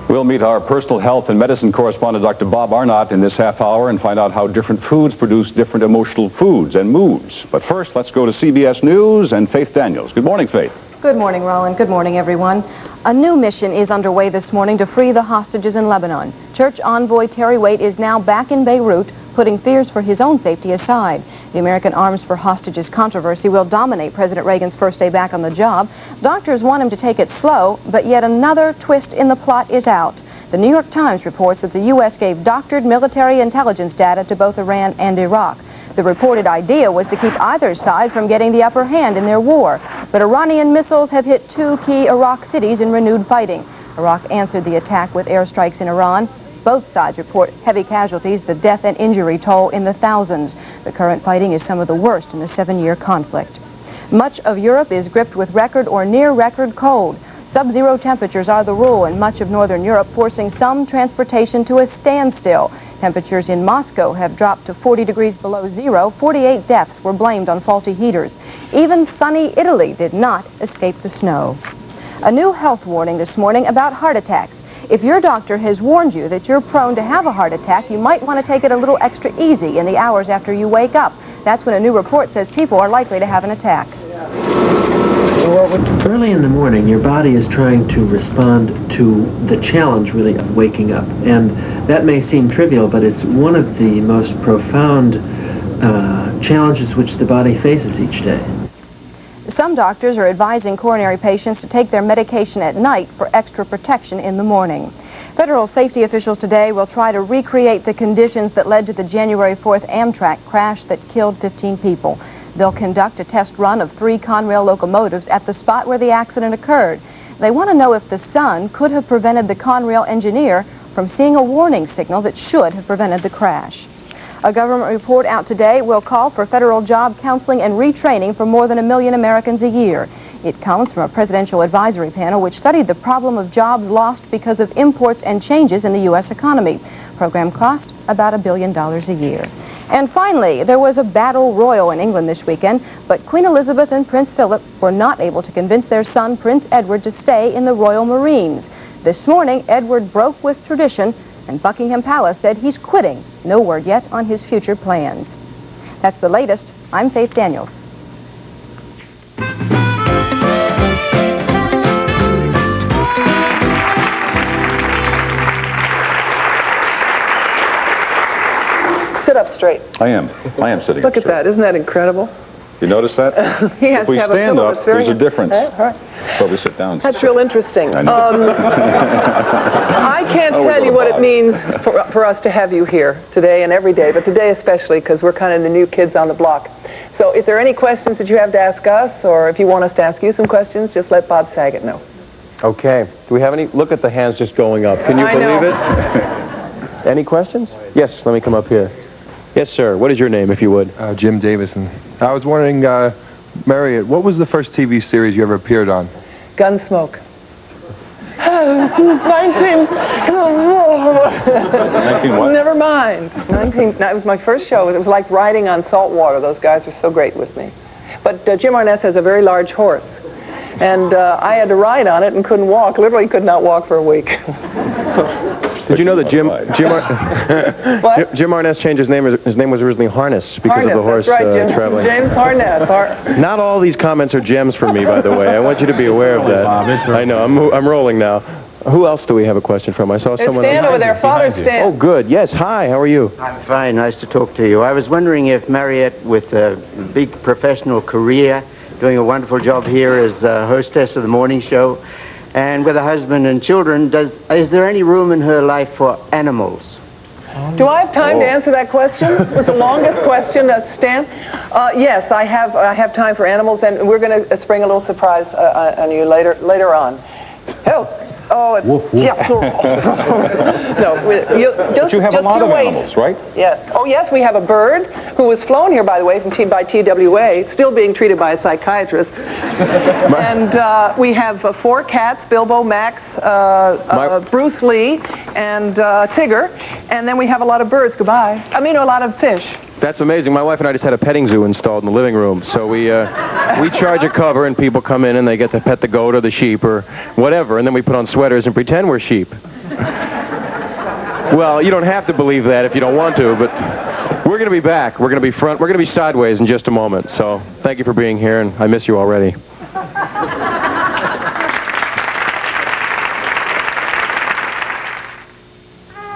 We'll meet our personal health and medicine correspondent, Dr. Bob Arnot, in this half hour and find out how different foods produce different emotional foods and moods. But first, let's go to CBS News and Faith Daniels. Good morning, Faith. Good morning, Rolland. Good morning, everyone. A new mission is underway this morning to free the hostages in Lebanon. Church envoy Terry Waite is now back in Beirut, putting fears for his own safety aside. The American Arms for Hostages controversy will dominate President Reagan's first day back on the job. Doctors want him to take it slow, but yet another twist in the plot is out. The New York Times reports that the U.S. gave doctored military intelligence data to both Iran and Iraq. The reported idea was to keep either side from getting the upper hand in their war. But Iranian missiles have hit two key Iraq cities in renewed fighting. Iraq answered the attack with airstrikes in Iran. Both sides report heavy casualties, the death and injury toll in the thousands. The current fighting is some of the worst in the 7-year conflict. Much of Europe is gripped with record or near record cold. Sub-zero temperatures are the rule in much of northern Europe, forcing some transportation to a standstill. Temperatures in Moscow have dropped to 40 degrees below zero. 48 deaths were blamed on faulty heaters. Even sunny Italy did not escape the snow. A new health warning this morning about heart attacks. If your doctor has warned you that you're prone to have a heart attack, you might want to take it a little extra easy in the hours after you wake up. That's when a new report says people are likely to have an attack. Early in the morning, your body is trying to respond to the challenge, really, of waking up. And that may seem trivial, but it's one of the most profound challenges which the body faces each day. Some doctors are advising coronary patients to take their medication at night for extra protection in the morning. Federal safety officials today will try to recreate the conditions that led to the January 4th Amtrak crash that killed 15 people. They'll conduct a test run of 3 Conrail locomotives at the spot where the accident occurred. They want to know if the sun could have prevented the Conrail engineer from seeing a warning signal that should have prevented the crash. A government report out today will call for federal job counseling and retraining for more than 1 million Americans a year. It comes from a presidential advisory panel which studied the problem of jobs lost because of imports and changes in the U.S. economy. Program cost about $1 billion a year. And finally, there was a battle royal in England this weekend, but Queen Elizabeth and Prince Philip were not able to convince their son, Prince Edward, to stay in the Royal Marines. This morning, Edward broke with tradition, and Buckingham Palace said he's quitting. No word yet on his future plans. That's the latest. I'm Faith Daniels. Sit up straight. I am sitting Look up at that. Isn't that incredible? You notice that? He has If we to have stand a pillow up, that's very... there's a difference. All right. Probably sit down. That's real interesting. I know. I can't tell you what it means for us to have you here today and every day, but today especially because we're kind of the new kids on the block. So if there are any questions that you have to ask us, or if you want us to ask you some questions, just let Bob Saget know. Okay. Do we have any? Look at the hands just going up. Can you believe it? Any questions? Yes, let me come up here. Yes, sir. What is your name, if you would? Jim Davison. I was wondering, Mariette, what was the first TV series you ever appeared on? Gunsmoke. 19 what? Never mind. That was my first show. It was like riding on salt water. Those guys were so great with me. But Jim Arnett has a very large horse. And I had to ride on it and couldn't walk. Literally could not walk for a week. Did you know that Jim Arnett changed his name? His name was originally Harness because of the horse that's right, Jim. traveling. James Harnett. Not all these comments are gems for me, by the way. I want you to be aware of that. I know. I'm rolling now. Who else do we have a question from? I saw It's someone. Stan over there. Father Stan. Oh, good. Yes. Hi. How are you? I'm fine. Nice to talk to you. I was wondering if Mariette, with a big professional career, doing a wonderful job here as hostess of the morning show, and with a husband and children, is there any room in her life for animals? Do I have time to answer that question? It was the longest question, Stan. Yes, I have time for animals, and we're going to spring a little surprise on you later on. Oh, it's, woof, woof. Yeah. No, But you have a lot of animals, right? Yes. Oh, yes, we have a bird who was flown here, by the way, by TWA, still being treated by a psychiatrist. And we have 4 cats, Bilbo, Max, Bruce Lee, and Tigger. And then we have a lot of birds. Goodbye. I mean, a lot of fish. That's amazing. My wife and I just had a petting zoo installed in the living room. So we charge a cover, and people come in and they get to pet the goat or the sheep or whatever, and then we put on sweaters and pretend we're sheep. Well, you don't have to believe that if you don't want to, but we're going to be back. We're going to be front. We're going to be sideways in just a moment. So thank you for being here, and I miss you already.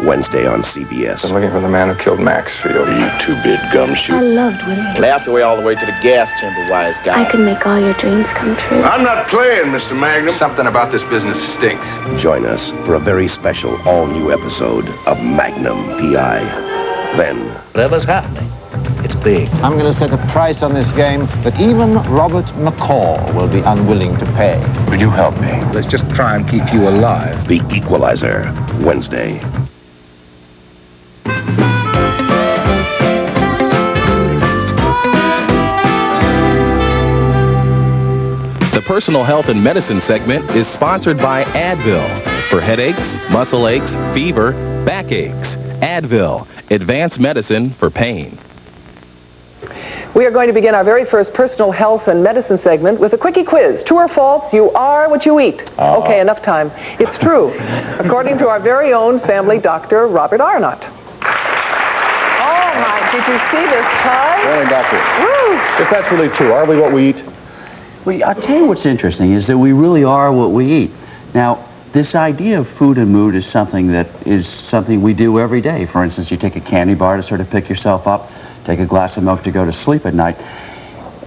Wednesday on CBS. I'm looking for the man who killed Maxfield. You two-bit gumshoe. I loved Willie. Laughed away all the way to the gas chamber, wise guy. I could make all your dreams come true. I'm not playing, Mr. Magnum. Something about this business stinks. Join us for a very special all-new episode of Magnum P.I. Then, Whatever's happening, it's big. I'm going to set a price on this game that even Robert McCall will be unwilling to pay. will you help me? Let's just try and keep you alive. The Equalizer, Wednesday. The Personal Health and Medicine segment is sponsored by Advil for headaches, muscle aches, fever, backaches. Advil, advanced medicine for pain. We are going to begin our very first personal health and medicine segment with a quickie quiz. True or false, you are what you eat. Okay, enough time. It's true, according to our very own family doctor, Robert Arnot. Oh my, did you see this tie? Morning, doctor. Woo! If that's really true, are we what we eat? Well, I'll tell you what's interesting is that we really are what we eat. Now, this idea of food and mood is something we do every day. For instance, you take a candy bar to sort of pick yourself up, take a glass of milk to go to sleep at night.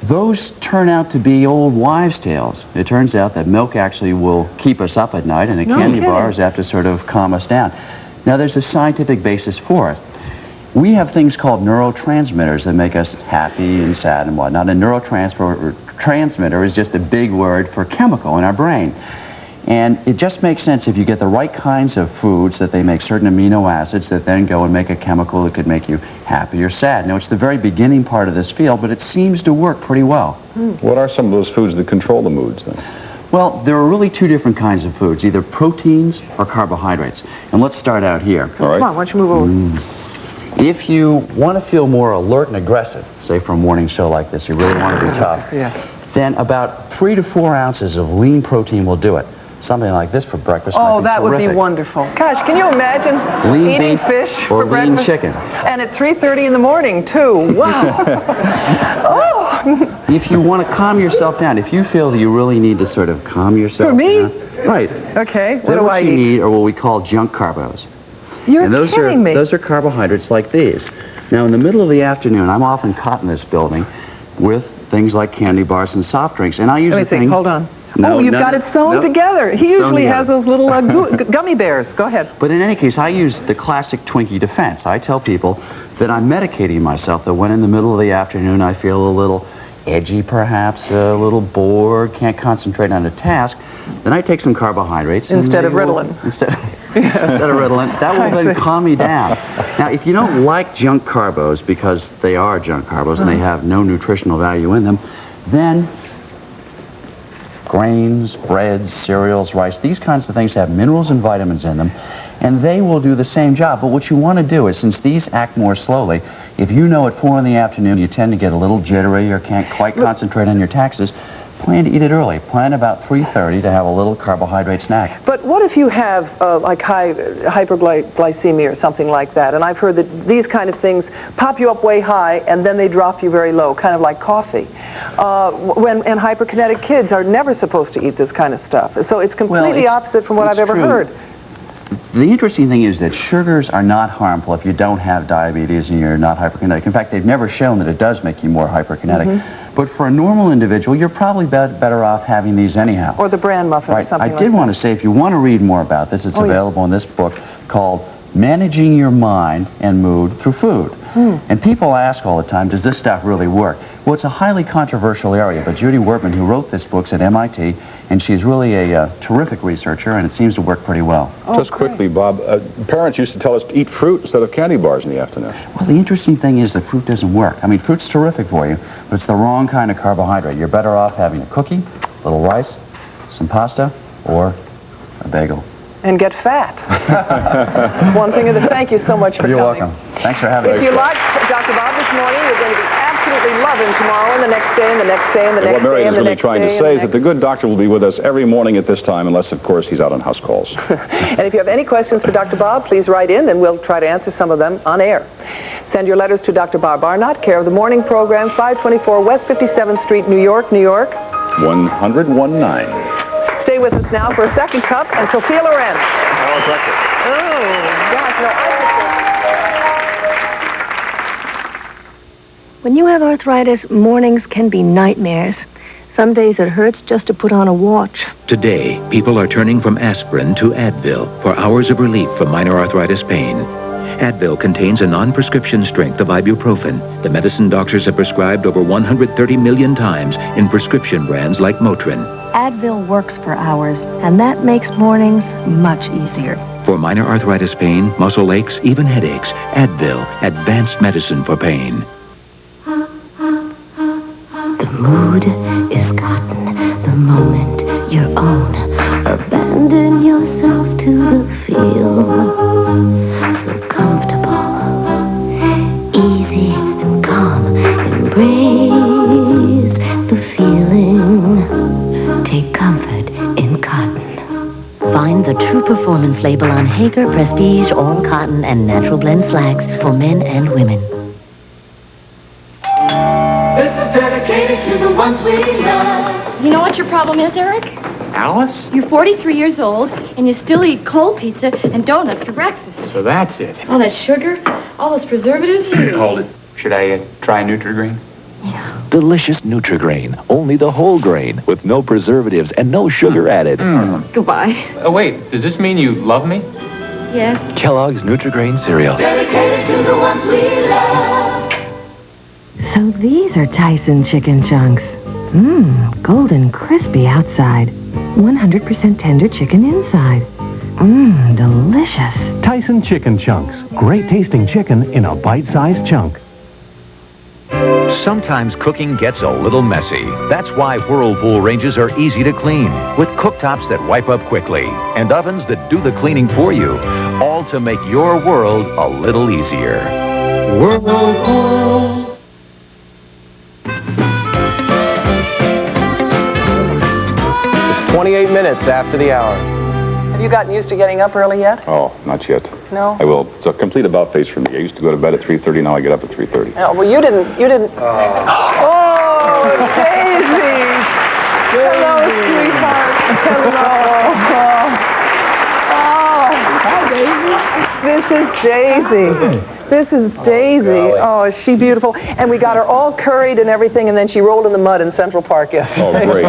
Those turn out to be old wives' tales. It turns out that milk actually will keep us up at night, and a candy bar is apt to sort of calm us down. Now, there's a scientific basis for it. We have things called neurotransmitters that make us happy and sad and whatnot. A neurotransmitter is just a big word for chemical in our brain. And it just makes sense if you get the right kinds of foods that they make certain amino acids that then go and make a chemical that could make you happy or sad. Now, it's the very beginning part of this field, but it seems to work pretty well. What are some of those foods that control the moods, then? Well, there are really 2 different kinds of foods, either proteins or carbohydrates. And let's start out here. All right. Come on, why don't you move over? If you want to feel more alert and aggressive, say for a morning show like this, you really want to be tough, then about 3 to 4 ounces of lean protein will do it. Something like this for breakfast might Oh, be that would be terrific. wonderful. Gosh, can you imagine Lean eating beef fish or for lean breakfast? chicken. And at 3:30 in the morning, too. Wow. If you want to calm yourself down, if you feel that you really need to sort of calm yourself For me? down. Right. Okay, what Then do I you eat? need are what we call junk carbos. You're And those kidding me. Those are carbohydrates like these. Now, in the middle of the afternoon, I'm often caught in this building with things like candy bars and soft drinks. And I usually Let me think, hold on. No, oh, you've no, got it sewn no. together. He Sewn usually has together. those little gummy bears. Go ahead. But in any case, I use the classic Twinkie defense. I tell people that I'm medicating myself, that when in the middle of the afternoon I feel a little edgy perhaps, a little bored, can't concentrate on a task, then I take some carbohydrates. Instead of Ritalin. Instead of Ritalin. That will then calm me down. Now, if you don't like junk carbos because they are junk carbos and they have no nutritional value in them, then grains, breads, cereals, rice, these kinds of things have minerals and vitamins in them, and they will do the same job. But what you want to do is, since these act more slowly, if you know at 4 in the afternoon you tend to get a little jittery or can't quite concentrate on your taxes, plan to eat it early. Plan about 3:30 to have a little carbohydrate snack. But what if you have like high hyperglycemia or something like that? And I've heard that these kind of things pop you up way high and then they drop you very low, kind of like coffee. And hyperkinetic kids are never supposed to eat this kind of stuff. So it's completely opposite from what I've ever heard. The interesting thing is that sugars are not harmful if you don't have diabetes and you're not hyperkinetic. In fact, they've never shown that it does make you more hyperkinetic. But for a normal individual, you're probably better off having these anyhow. Or the bran muffin or something like that. I did want to say, if you want to read more about this, it's available in this book called Managing Your Mind and Mood Through Food. And people ask all the time, does this stuff really work? Well, it's a highly controversial area, but Judy Wertman, who wrote this book, is at MIT, and she's really a terrific researcher, and it seems to work pretty well. Just quickly, Bob, parents used to tell us to eat fruit instead of candy bars in the afternoon. Well, the interesting thing is that fruit doesn't work. I mean, fruit's terrific for you, but it's the wrong kind of carbohydrate. You're better off having a cookie, a little rice, some pasta, or a bagel. And get fat. One thing of thank you so much for You're coming. welcome. Thanks for having me. If you liked Dr. Bob this morning, you're going to be absolutely love him tomorrow and the next day and the next day and the next What day Mariette and is the really next trying to day say is that the good doctor will be with us every morning at this time, unless, of course, he's out on house calls. And if you have any questions for Dr. Bob, please write in and we'll try to answer some of them on air. Send your letters to Dr. Bob Arnot, care of the morning program, 524 West 57th Street, New York, New York. 1019. Stay with us now for a second cup and Sophia Loren. Oh, gosh, no, When you have arthritis, mornings can be nightmares. Some days it hurts just to put on a watch. Today, people are turning from aspirin to Advil for hours of relief from minor arthritis pain. Advil contains a non-prescription strength of ibuprofen, the medicine doctors have prescribed over 130 million times in prescription brands like Motrin. Advil works for hours, and that makes mornings much easier. For minor arthritis pain, muscle aches, even headaches, Advil, advanced medicine for pain. The mood is cotton, the moment your own. Abandon yourself to the feel. So comfortable, easy and calm. Embrace the feeling. Take comfort in cotton. Find the true performance label on Hager Prestige All Cotton and Natural Blend Slacks for men and women. This is dedicated to the ones we love. You know what your problem is, Eric? Alice? You're 43 years old, and you still eat cold pizza and donuts for breakfast. So that's it. All that sugar, all those preservatives. Hold it. Should I try Nutri-Grain? Delicious Nutri-Grain, only the whole grain, with no preservatives and no sugar added. Goodbye. Oh, wait, does this mean you love me? Yes. Kellogg's Nutri-Grain cereal. Dedicated to the ones we love. So these are Tyson chicken chunks. Golden crispy outside. 100% tender chicken inside. Delicious. Tyson chicken chunks. Great tasting chicken in a bite-sized chunk. Sometimes cooking gets a little messy. That's why Whirlpool ranges are easy to clean, with cooktops that wipe up quickly and ovens that do the cleaning for you, all to make your world a little easier. Whirlpool. It's 28 minutes after the hour. Have you gotten used to getting up early yet? Oh, not yet. No? I will. It's a complete about face for me. I used to go to bed at 3:30, now I get up at 3:30. No, well, you didn't. Oh, Daisy! Hello, sweetheart. Hello. Hi, Daisy. This is Daisy. Oh, is she beautiful? And we got her all curried and everything, and then she rolled in the mud in Central Park yesterday. Oh, great.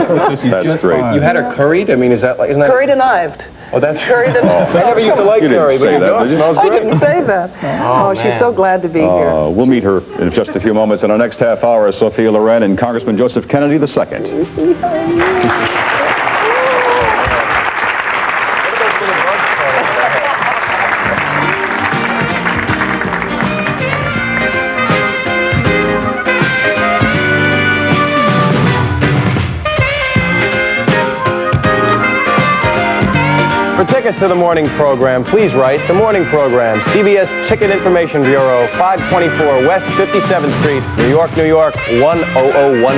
That's great. You had her curried? I mean, isn't that... Curried and knived. Oh, that's... Curried and I never used to like curry, but it smells I great. didn't say that. Oh, she's so glad to be here. We'll meet her in just a few moments. In our next half hour, Sophia Loren and Congressman Joseph Kennedy II. For tickets to the morning program, please write The Morning Program, CBS Ticket Information Bureau, 524 West 57th Street, New York, New York, 10019.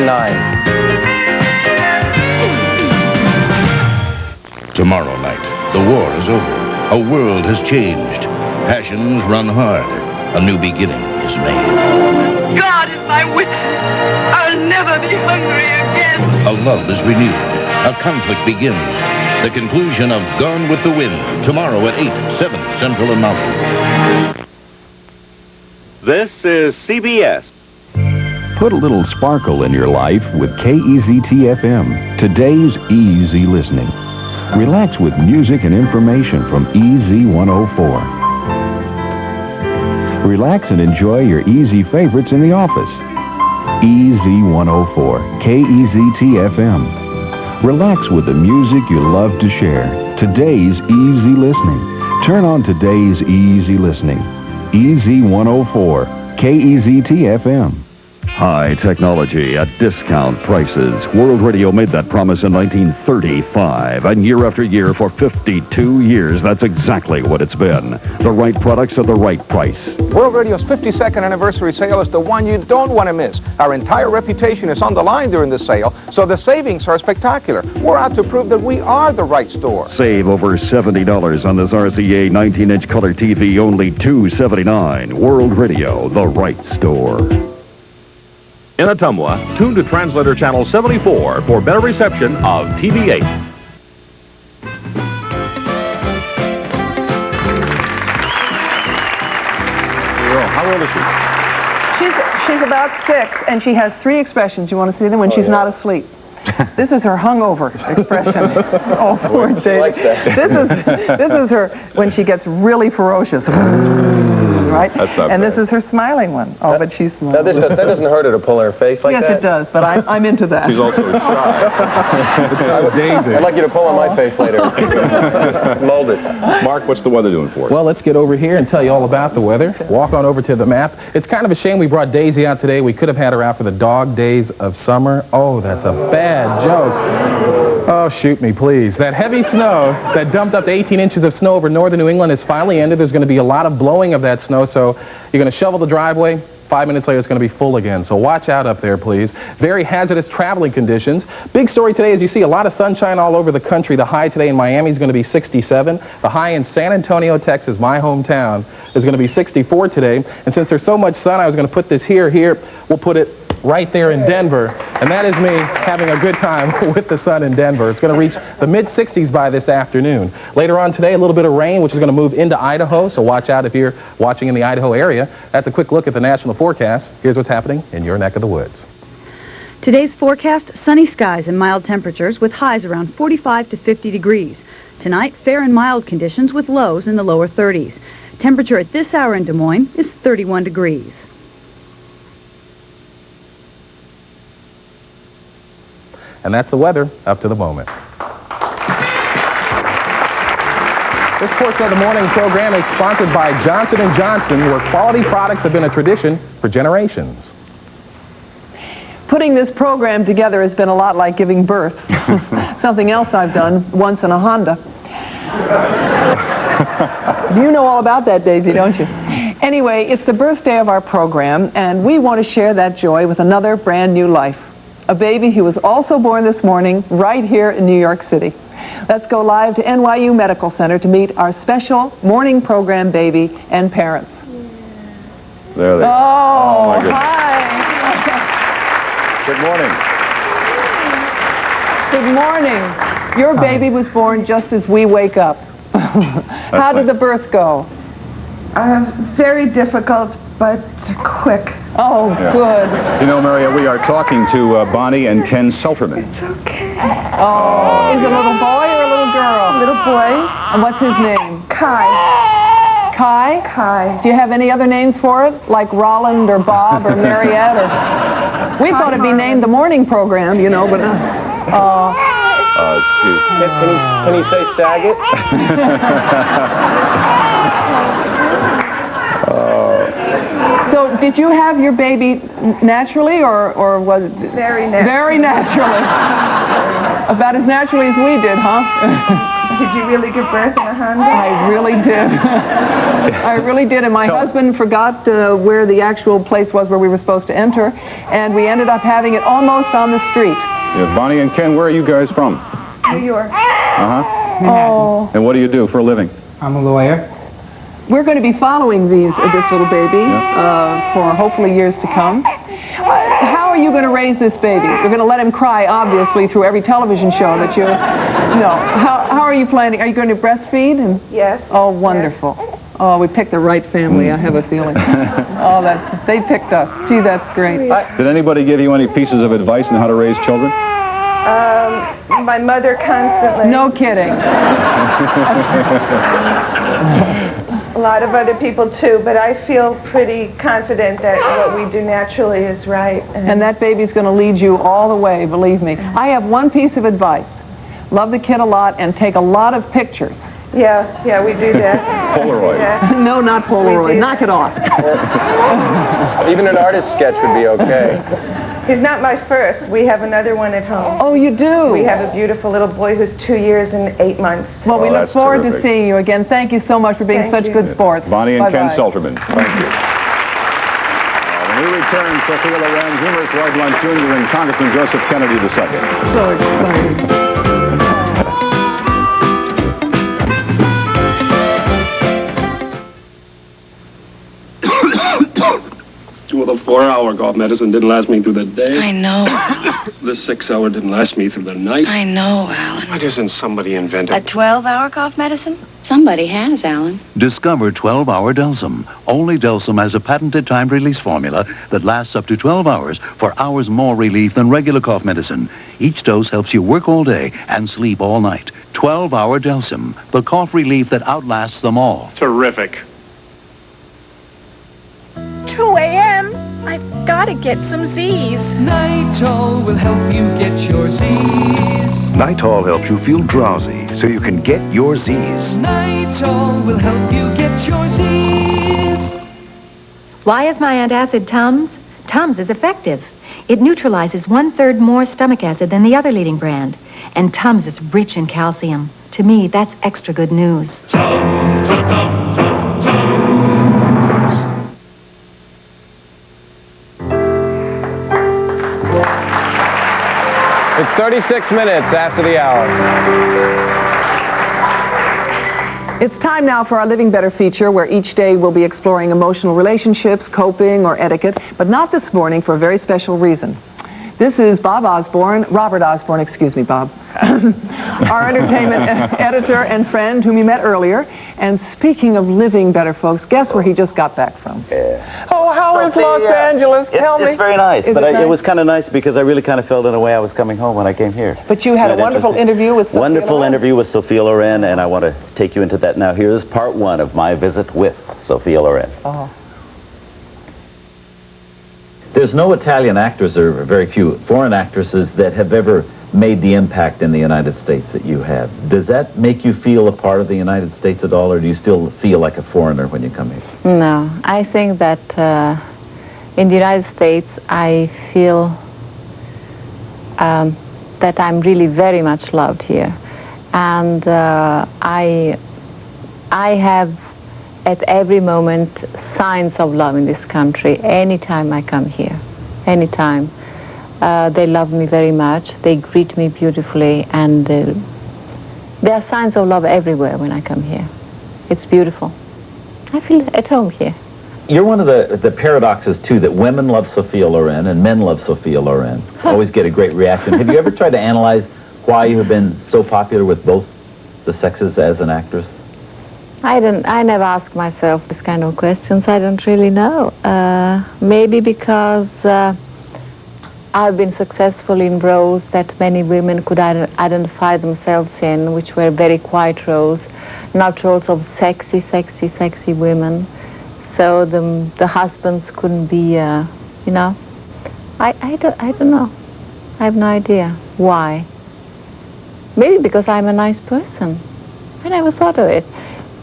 Tomorrow night, the war is over. A world has changed. Passions run hard. A new beginning is made. God is my witness. I'll never be hungry again. A love is renewed. A conflict begins. The conclusion of Gone with the Wind. Tomorrow at 8, 7 Central and Mountain. This is CBS. Put a little sparkle in your life with KEZT-FM, today's easy listening. Relax with music and information from EZ104. Relax and enjoy your easy favorites in the office. EZ104, KEZT-FM. Relax with the music you love to share. Today's easy listening. Turn on today's easy listening. EZ104, KEZT-FM. High technology at discount prices. World Radio made that promise in 1935, and year after year for 52 years, that's exactly what it's been. The right products at the right price. World Radio's 52nd anniversary sale is the one you don't want to miss. Our entire reputation is on the line during the sale, so the savings are spectacular. We're out to prove that we are the right store. Save over $70 on this RCA 19-inch color TV, only $279. World Radio, the right store. In Ottumwa, tune to translator channel 74 for better reception of TV8. How old is she? She's about 6, and she has 3 expressions. You want to see them? When she's not asleep. This is her hungover expression. Oh, poor Daly. This is her when she gets really ferocious. Right? That's not and bad. this is her smiling one. Oh, but she's smiling. That doesn't hurt her to pull her face like that? Yes, it does, but I'm into that. She's also shy. I'd like you to pull on my face later. Mold it. Mark, what's the weather doing for us? Well, let's get over here and tell you all about the weather. Walk on over to the map. It's kind of a shame we brought Daisy out today. We could have had her out for the dog days of summer. Oh, that's a bad joke. Oh, shoot me, please. That heavy snow that dumped up to 18 inches of snow over northern New England has finally ended. There's going to be a lot of blowing of that snow, so you're going to shovel the driveway. 5 minutes later, it's going to be full again. So watch out up there, please. Very hazardous traveling conditions. Big story today is you see a lot of sunshine all over the country. The high today in Miami is going to be 67. The high in San Antonio, Texas, my hometown, is going to be 64 today. And since there's so much sun, I was going to put this here. We'll put it right there in Denver. And that is me having a good time with the sun in Denver. It's going to reach the mid-60s by this afternoon. Later on today, a little bit of rain, which is going to move into Idaho, so watch out if you're watching in the Idaho area. That's a quick look at the national forecast. Here's what's happening in your neck of the woods. Today's forecast, sunny skies and mild temperatures with highs around 45 to 50 degrees. Tonight, fair and mild conditions with lows in the lower 30s. Temperature at this hour in Des Moines is 31 degrees. And that's the weather up to the moment. This portion of the morning program is sponsored by Johnson & Johnson, where quality products have been a tradition for generations. Putting this program together has been a lot like giving birth. Something else I've done once in a Honda. You know all about that, Daisy, don't you? Anyway, it's the birthday of our program, and we want to share that joy with another brand new life. A baby who was also born this morning right here in New York City. Let's go live to NYU Medical Center to meet our special morning program baby and parents. There they are. Oh, my goodness. Hi. Good morning. Good morning. Your baby was born just as we wake up. How did the birth go? Very difficult, but quick. Oh, Yeah. good. You know, Mariette, we are talking to Bonnie and Ken Selterman. Oh, is it a little boy or a little girl? Little boy. And what's his name? Kai. Kai? Kai. Do you have any other names for it? Like Rolland or Bob or Mariette? Or... We thought it'd be named the morning program, you know, but... It's cute. Can he say Saget? So, did you have your baby naturally, or was it... Very naturally. Very naturally. About as naturally as we did, huh? Did you really give birth in a Honda? I really did. I really did, and my husband forgot where the actual place was where we were supposed to enter, and we ended up having it almost on the street. Yeah, Bonnie and Ken, where are you guys from? New York. Uh-huh. Oh. And what do you do for a living? I'm a lawyer. We're going to be following this little baby for hopefully years to come. How are you going to raise this baby? You're going to let him cry, obviously, through every television show that you're... No. How are you planning? Are you going to breastfeed? Yes. Oh, wonderful. Yes. Oh, we picked the right family, I have a feeling. Oh, they picked us. Gee, that's great. Did anybody give you any pieces of advice on how to raise children? My mother constantly. No kidding. A lot of other people too, but I feel pretty confident that what we do naturally is right. And that baby's going to lead you all the way, believe me. I have one piece of advice. Love the kid a lot and take a lot of pictures. Yeah, we do that. Polaroid. Yeah. No, not Polaroid. Knock it off. Even an artist's sketch would be okay. He's not my first. We have another one at home. Oh, you do? We have a beautiful little boy who's 2 years and 8 months. Well, we look forward to seeing you again. Thank you so much for being such good sports. Bonnie and Bye-bye. Ken Selterman. Thank you. When we return, Sophia Loren, humorist Roy Blount Jr. and Congressman Joseph Kennedy II. So exciting. Well, the 4-hour cough medicine didn't last me through the day. I know. The 6-hour didn't last me through the night. I know, Alan. Why doesn't somebody invent A it? 12-hour cough medicine? Somebody has, Alan. Discover 12-Hour Delsum. Only Delsum has a patented timed release formula that lasts up to 12 hours for hours more relief than regular cough medicine. Each dose helps you work all day and sleep all night. 12-Hour Delsum, the cough relief that outlasts them all. Terrific. 2 a.m. I've got to get some Z's. Nitol will help you get your Z's. Nitol helps you feel drowsy so you can get your Z's. Nitol will help you get your Z's. Why is my antacid Tums? Tums is effective. It neutralizes 1/3 more stomach acid than the other leading brand. And Tums is rich in calcium. To me, that's extra good news. It's 36 minutes after the hour. It's time now for our Living Better feature, where each day we'll be exploring emotional relationships, coping, or etiquette, but not this morning for a very special reason. This is Robert Osborne, excuse me, Bob, our entertainment editor and friend whom you met earlier. And speaking of living better, folks, guess where he just got back from? Oh, how is Los Angeles? Tell me. It's very nice, Is but it nice? It was kind of nice because I really kind of felt in a way I was coming home when I came here. But you had a wonderful interview with Sophia Wonderful Loren. interview with Sophia Loren, and I want to take you into that now. Here's part 1 of my visit with Sophia Loren. Oh. There's no Italian actors, or very few foreign actresses, that have ever made the impact in the United States that you have. Does that make you feel a part of the United States at all, or do you still feel like a foreigner when you come here? No, I think that in the United States I feel that I'm really very much loved here. And I have at every moment signs of love in this country anytime I come here, anytime. They love me very much, they greet me beautifully, and there are signs of love everywhere when I come here. It's beautiful. I feel at home here. You're one of the paradoxes, too, that women love Sophia Loren and men love Sophia Loren. Always get a great reaction. Have you ever tried to analyze why you have been so popular with both the sexes as an actress? I never ask myself this kind of questions. I don't really know. Maybe because I've been successful in roles that many women could identify themselves in, which were very quiet roles, not roles of sexy women. So the husbands couldn't be, I don't know. I have no idea why. Maybe because I'm a nice person. I never thought of it.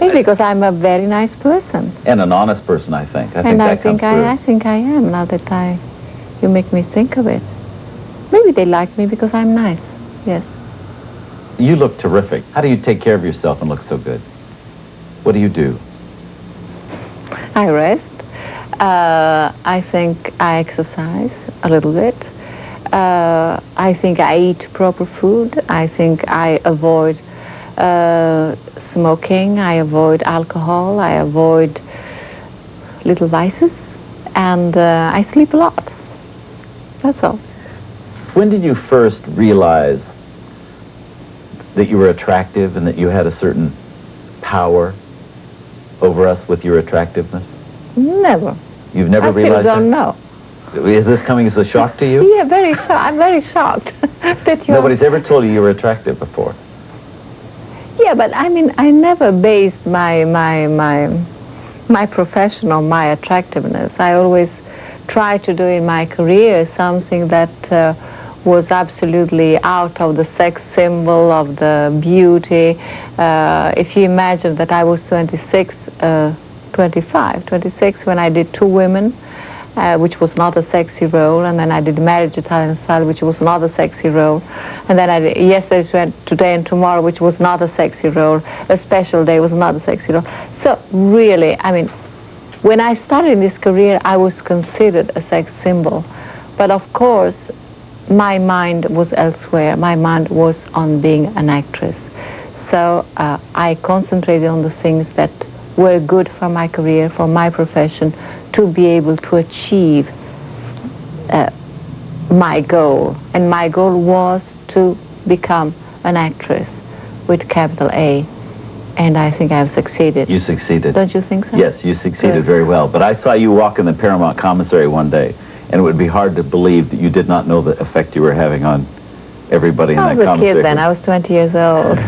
Maybe because I'm a very nice person. And an honest person, I think. I think I think I am, now that you make me think of it. Maybe they like me because I'm nice, yes. You look terrific. How do you take care of yourself and look so good? What do you do? I rest. I think I exercise a little bit. I think I eat proper food. I think I avoid smoking, I avoid alcohol, I avoid little vices, and I sleep a lot. That's all. When did you first realize that you were attractive and that you had a certain power over us with your attractiveness? Never. You've never I still realized don't know. Is this coming as a shock to you? Yeah, very shocked. I'm very shocked that you. Nobody's ever told you were attractive before. Yeah, but I mean, I never based my profession on my attractiveness. I always tried to do in my career something that was absolutely out of the sex symbol, of the beauty. If you imagine that I was 26 when I did Two Women, which was not a sexy role, and then I did Marriage Italian Style, which was not a sexy role, and then I did Yesterday, Today and Tomorrow, which was not a sexy role, A Special Day was not a sexy role. So really, I mean, when I started in this career, I was considered a sex symbol, but of course, my mind was elsewhere. My mind was on being an actress. So I concentrated on the things that were good for my career, for my profession, to be able to achieve my goal. And my goal was to become an actress with capital A. And I think I've succeeded. You succeeded. Don't you think so? Yes, you succeeded very well. But I saw you walk in the Paramount commissary one day, and it would be hard to believe that you did not know the effect you were having on everybody in that commissary. I was a kid then. I was 20 years old.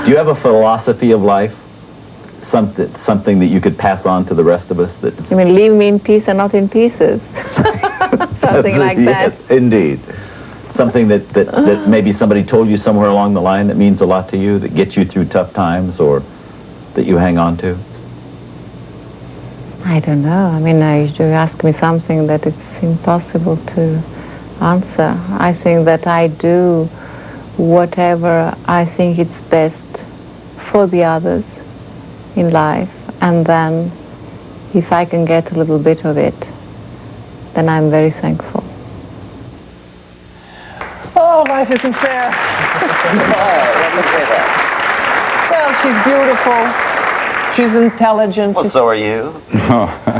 Do you have a philosophy of life? Something that you could pass on to the rest of us? That's... You mean leave me in peace and not in pieces? Something like that. Yes, indeed. Something that maybe somebody told you somewhere along the line that means a lot to you, that gets you through tough times, or that you hang on to? I don't know. I mean, you ask me something that it's impossible to answer. I think that I do whatever I think it's best for the others in life, and then if I can get a little bit of it, then I'm very thankful. Oh, life isn't fair. Well, she's beautiful. She's intelligent. Well, so are you.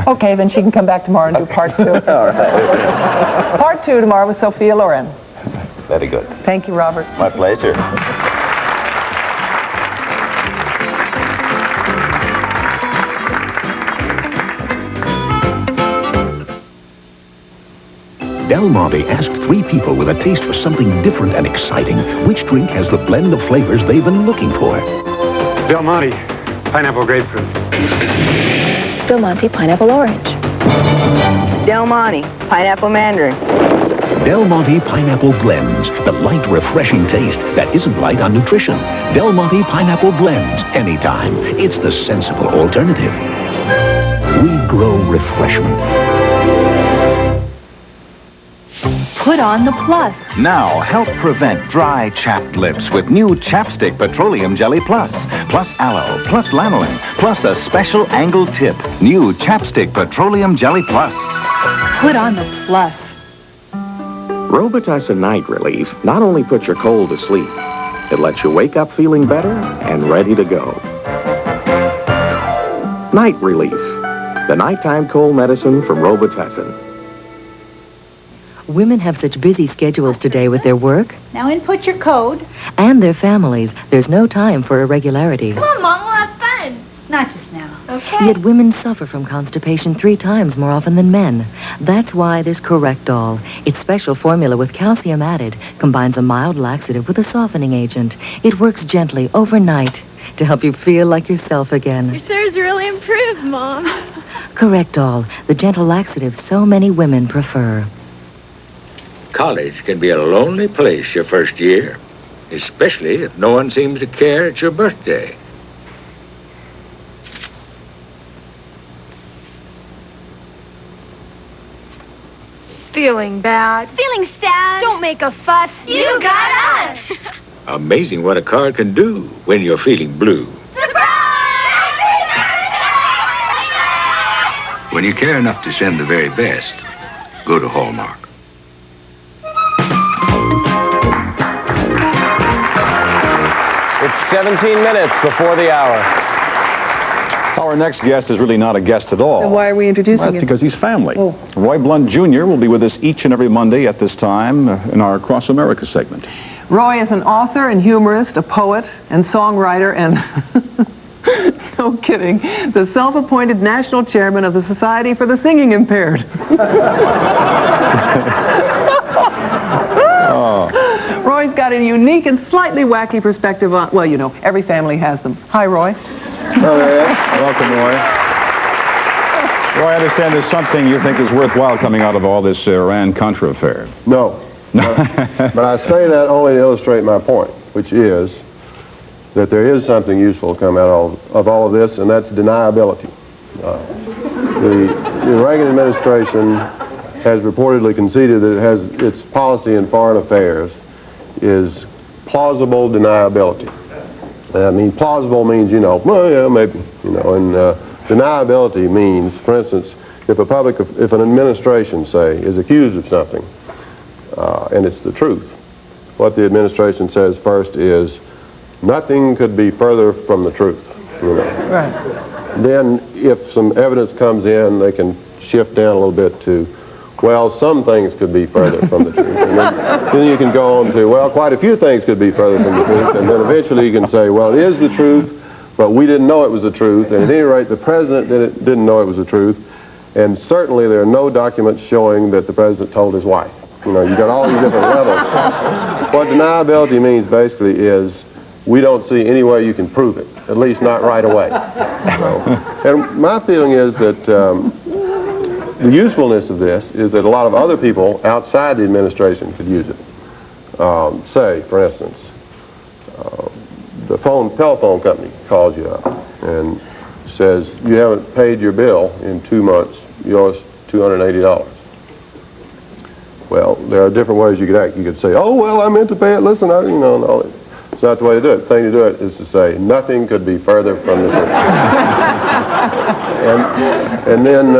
Okay, then she can come back tomorrow and do part 2. All right. Part 2 tomorrow with Sophia Loren. Very good. Thank you, Robert. My pleasure. Del Monte asked 3 people with a taste for something different and exciting which drink has the blend of flavors they've been looking for. Del Monte, pineapple grapefruit. Del Monte pineapple orange. Del Monte pineapple mandarin. Del Monte Pineapple Blends, the light, refreshing taste that isn't light on nutrition. Del Monte Pineapple Blends, anytime. It's the sensible alternative. We grow refreshment. Put on the Plus. Now, help prevent dry, chapped lips with new Chapstick Petroleum Jelly Plus. Plus aloe, plus lanolin, plus a special angled tip. New Chapstick Petroleum Jelly Plus. Put on the Plus. Robitussin Night Relief not only puts your cold to sleep, it lets you wake up feeling better and ready to go. Night Relief, the nighttime cold medicine from Robitussin. Women have such busy schedules today with their work Now input your code. and their families. There's no time for irregularity. Come on, Mom, we'll have fun. Not just now. Okay. Yet women suffer from constipation 3 times more often than men. That's why there's Correctol. Its special formula with calcium added combines a mild laxative with a softening agent. It works gently overnight to help you feel like yourself again. Your sir's really improved, Mom. Correctol, the gentle laxative so many women prefer. College can be a lonely place your first year, especially if no one seems to care it's your birthday. Feeling bad. Feeling sad. Don't make a fuss. You got us. Amazing what a car can do when you're feeling blue. When you care enough to send the very best, go to Hallmark. It's 17 minutes before the hour. Our next guest is really not a guest at all. Then why are we introducing That's him? because he's family. Oh. Roy Blount Jr. will be with us each and every Monday at this time in our Across America segment. Roy is an author and humorist, a poet and songwriter, and no kidding, the self-appointed national chairman of the Society for the Singing Impaired. Roy's got a unique and slightly wacky perspective on, well, you know, every family has them. Hi, Roy. Hello, Mariette. Welcome, Roy. Roy, I understand there's something you think is worthwhile coming out of all this Iran-Contra affair. No. But I say that only to illustrate my point, which is that there is something useful to come out of all of this, and that's deniability. The Reagan administration has reportedly conceded that it has its policy in foreign affairs is plausible deniability. I mean, plausible means, you know, well, yeah, maybe, you know, and deniability means, for instance, if an administration, say, is accused of something, and it's the truth, what the administration says first is, nothing could be further from the truth. You know. Right. Then, if some evidence comes in, they can shift down a little bit to, well, some things could be further from the truth. And then you can go on to, well, quite a few things could be further from the truth. And then eventually you can say, well, it is the truth, but we didn't know it was the truth. And at any rate, the president didn't know it was the truth. And certainly there are no documents showing that the president told his wife. You know, you got all these different levels. What deniability means basically is we don't see any way you can prove it, at least not right away. And my feeling is that the usefulness of this is that a lot of other people outside the administration could use it. Say, for instance, the telephone company calls you up and says, you haven't paid your bill in 2 months, you owe us $280. Well, there are different ways you could act. You could say, oh, well, I meant to pay it. Listen, no. It's not the way to do it. The thing to do it is to say, nothing could be further from the truth. and then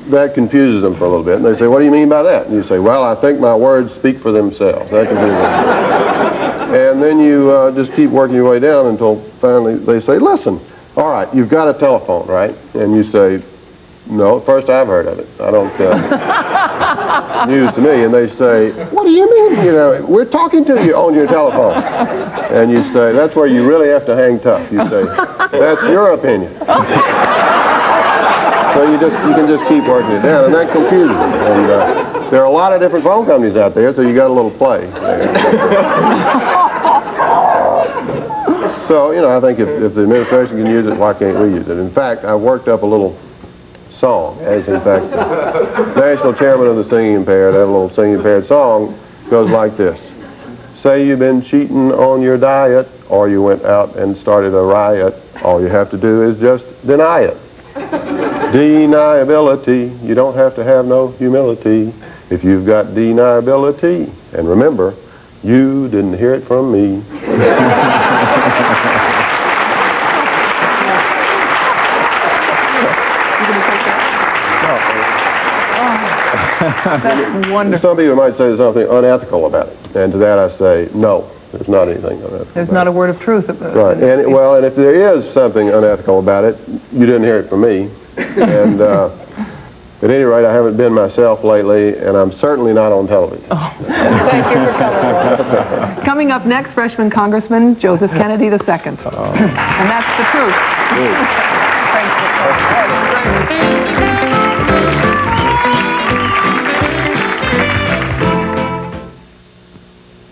that confuses them for a little bit. And they say, what do you mean by that? And you say, well, I think my words speak for themselves. That confuses them. And then you just keep working your way down until finally they say, listen, all right, you've got a telephone, right? And you say, no, first I've heard of it. I don't, news to me. And they say, what do you mean? You know, we're talking to you on your telephone. And you say, that's where you really have to hang tough. You say, that's your opinion. So you can just keep working it down, and that confuses them. And there are a lot of different phone companies out there, so you got a little play. So, you know, I think if the administration can use it, why can't we use it? In fact, I worked up a little song, as in fact the national chairman of the singing impaired, I have a little singing impaired song, goes like this. Say you've been cheating on your diet, or you went out and started a riot, all you have to do is just deny it. Deniability, you don't have to have no humility if you've got deniability. And remember, you didn't hear it from me. That's wonderful. Some people might say there's something unethical about it. And to that I say, no, there's not anything unethical. There's not a word of truth about it. Right. And, well, and if there is something unethical about it, you didn't hear it from me. And at any rate, I haven't been myself lately, and I'm certainly not on television. Oh, thank you for coming. Coming up next, freshman Congressman Joseph Kennedy II. And that's the truth.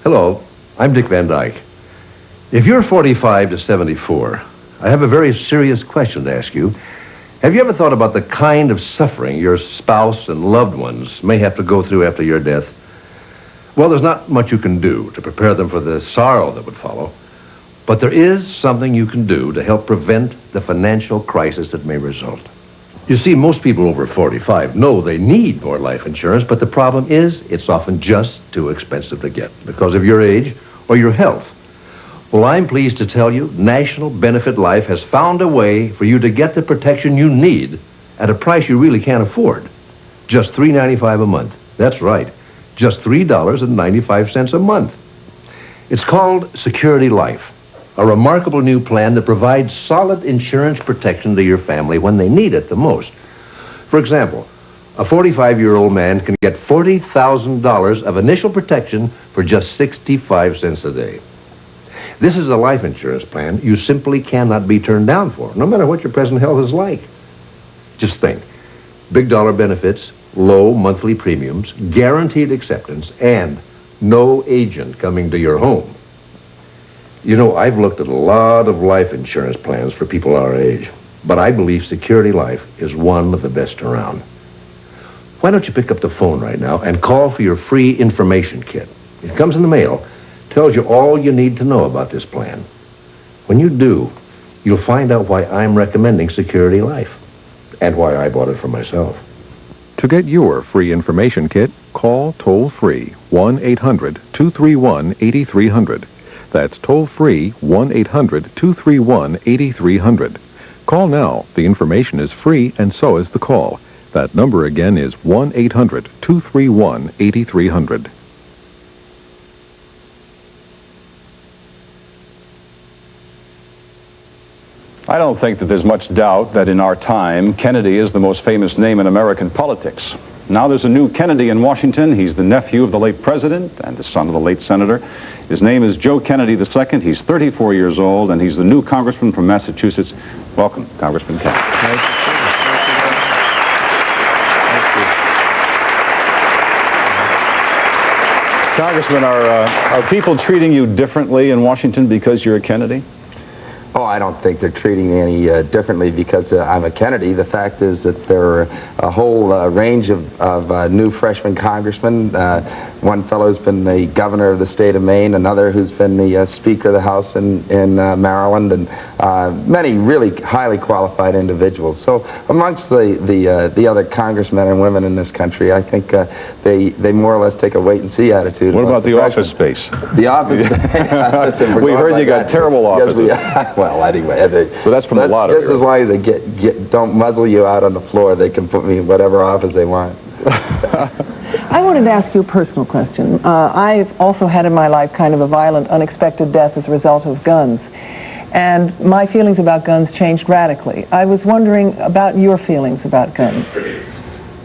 Hello, I'm Dick Van Dyke. If you're 45 to 74, I have a very serious question to ask you. Have you ever thought about the kind of suffering your spouse and loved ones may have to go through after your death? Well, there's not much you can do to prepare them for the sorrow that would follow, but there is something you can do to help prevent the financial crisis that may result. You see, most people over 45 know they need more life insurance, but the problem is it's often just too expensive to get because of your age or your health. Well, I'm pleased to tell you National Benefit Life has found a way for you to get the protection you need at a price you really can't afford. Just $3.95 a month. That's right, just $3.95 a month. It's called Security Life. A remarkable new plan that provides solid insurance protection to your family when they need it the most. For example, a 45-year-old man can get $40,000 of initial protection for just 65 cents a day. This is a life insurance plan you simply cannot be turned down for, no matter what your present health is like. Just think. Big dollar benefits, low monthly premiums, guaranteed acceptance, and no agent coming to your home. You know, I've looked at a lot of life insurance plans for people our age, but I believe Security Life is one of the best around. Why don't you pick up the phone right now and call for your free information kit? It comes in the mail, tells you all you need to know about this plan. When you do, you'll find out why I'm recommending Security Life and why I bought it for myself. To get your free information kit, call toll-free 1-800-231-8300. That's toll-free 1-800-231-8300. Call now. The information is free, and so is the call. That number again is 1-800-231-8300. I don't think that there's much doubt that in our time, Kennedy is the most famous name in American politics. Now there's a new Kennedy in Washington. He's the nephew of the late president and the son of the late senator. His name is Joe Kennedy II. He's 34 years old, and he's the new congressman from Massachusetts. Welcome, Congressman Kennedy. Congressman, are people treating you differently in Washington because you're a Kennedy? Oh, I don't think they're treating me any differently because I'm a Kennedy. The fact is that there are a whole range of new freshman congressmen. One fellow's been the governor of the state of Maine, another who's been the Speaker of the House in Maryland, and many really highly qualified individuals. So amongst the other congressmen and women in this country, I think they more or less take a wait-and-see attitude. What about the office space? The office space. We heard you got terrible offices. Well, anyway, well, that's from the lottery. Just as long as they don't muzzle you out on the floor, they can put me in whatever office they want. I wanted to ask you a personal question. I've also had in my life kind of a violent, unexpected death as a result of guns. And my feelings about guns changed radically. I was wondering about your feelings about guns.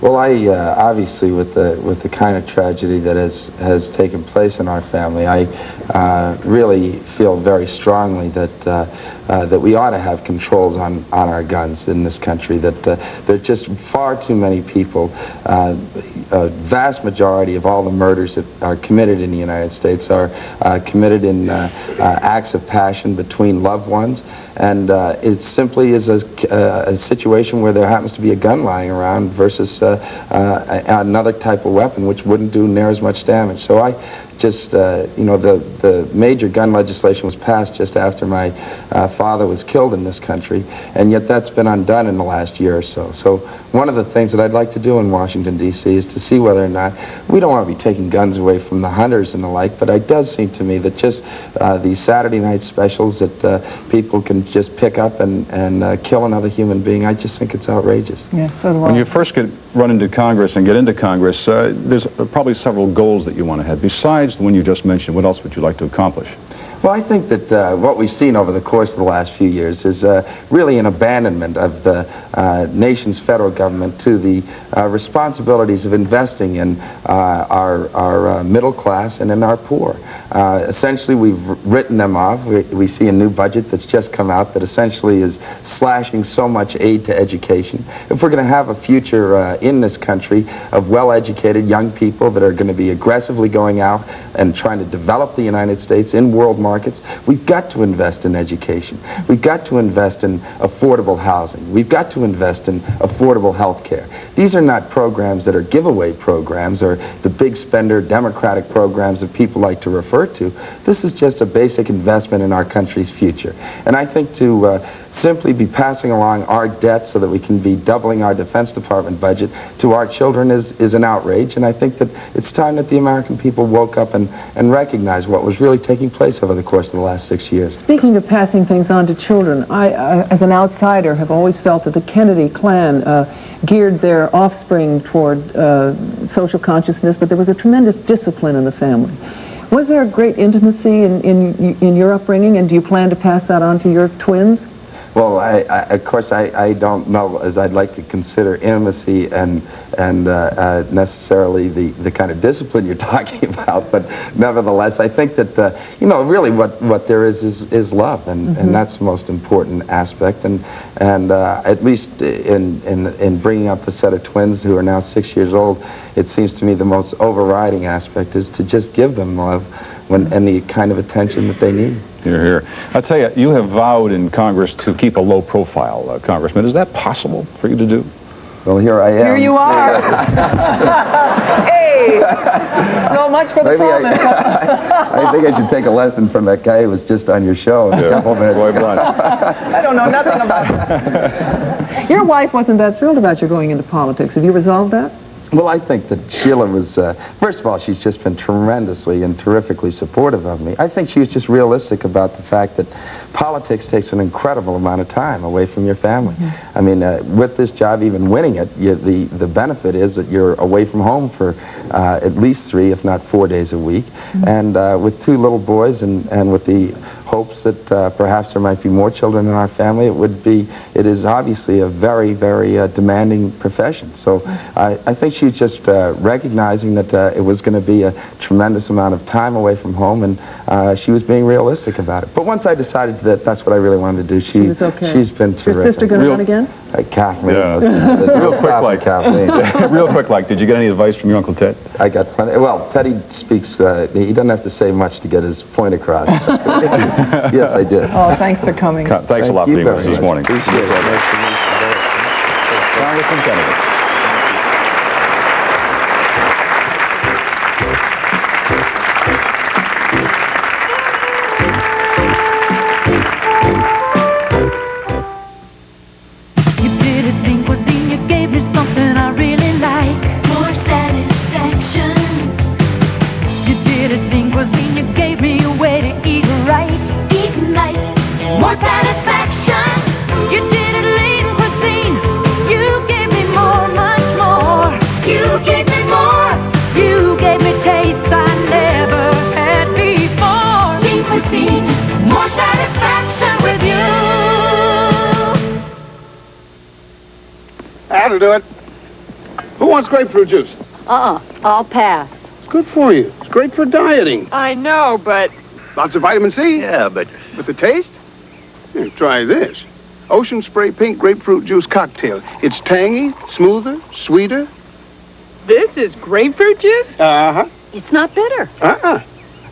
Well, I obviously with the kind of tragedy that has taken place in our family, I really feel very strongly that we ought to have controls on our guns in this country. That there are just far too many people. A vast majority of all the murders that are committed in the United States are committed in acts of passion between loved ones. And it simply is a situation where there happens to be a gun lying around versus another type of weapon which wouldn't do near as much damage. So I just, the major gun legislation was passed just after my father was killed in this country, and yet that's been undone in the last year or so. So one of the things that I'd like to do in Washington, D.C. is to see whether or not, we don't want to be taking guns away from the hunters and the like, but it does seem to me that just these Saturday night specials that people can just pick up and kill another human being, I just think it's outrageous. Yeah, so do I. When you first run into Congress and get into Congress, there's probably several goals that you want to have. Besides the one you just mentioned, what else would you like to accomplish? Well, I think that what we've seen over the course of the last few years is really an abandonment of the nation's federal government to the responsibilities of investing in our middle class and in our poor. Essentially, we've written them off. We see a new budget that's just come out that essentially is slashing so much aid to education. If we're going to have a future in this country of well-educated young people that are going to be aggressively going out and trying to develop the United States in world markets, we've got to invest in education. We've got to invest in affordable housing. We've got to invest in affordable health care. These are not programs that are giveaway programs or the big spender democratic programs that people like to refer to. This is just a basic investment in our country's future. And I think to simply be passing along our debt so that we can be doubling our Defense Department budget to our children is an outrage, and I think that it's time that the American people woke up and recognized what was really taking place over the course of the last 6 years. Speaking of passing things on to children, I as an outsider, have always felt that the Kennedy clan geared their offspring toward social consciousness, but there was a tremendous discipline in the family. Was there a great intimacy in your upbringing, and do you plan to pass that on to your twins? Well, of course, I don't know as I'd like to consider intimacy and necessarily the kind of discipline you're talking about, but nevertheless, I think that really what there is love, and that's the most important aspect, and at least in bringing up the set of twins who are now 6 years old, it seems to me the most overriding aspect is to just give them love and the kind of attention that they need. Hear, hear. I'll tell you, you have vowed in Congress to keep a low profile, Congressman. Is that possible for you to do? Well, here I am. Here you are. Hey! So much for the promise. I think I should take a lesson from that guy who was just on your show a couple minutes ago. I don't know nothing about it. Your wife wasn't that thrilled about you going into politics. Have you resolved that? Well, I think that Sheila was, first of all, she's just been tremendously and terrifically supportive of me. I think she was just realistic about the fact that politics takes an incredible amount of time away from your family. I mean, with this job, even winning it, the benefit is that you're away from home for at least 3, if not 4 days a week. And with 2 little boys and with the hopes that perhaps there might be more children in our family, it is obviously a very, very demanding profession. So I think she's just recognizing that it was going to be a tremendous amount of time away from home, and she was being realistic about it. But once I decided that that's what I really wanted to do, she's been terrific. Your sister going to run again? Kathleen. Yeah. Real quick, like Kathleen. Real quick, like, did you get any advice from your Uncle Ted? I got plenty. Well, Teddy speaks. He doesn't have to say much to get his point across. Yes, I did. Oh, thanks for coming. Thanks a lot for being with us this morning. Appreciate it. Congressman Kennedy. That'll do it. Who wants grapefruit juice? I'll pass. It's good for you. It's great for dieting. I know, but... Lots of vitamin C? Yeah, but... With the taste? Here, try this. Ocean Spray Pink Grapefruit Juice Cocktail. It's tangy, smoother, sweeter. This is grapefruit juice? Uh-huh. It's not bitter.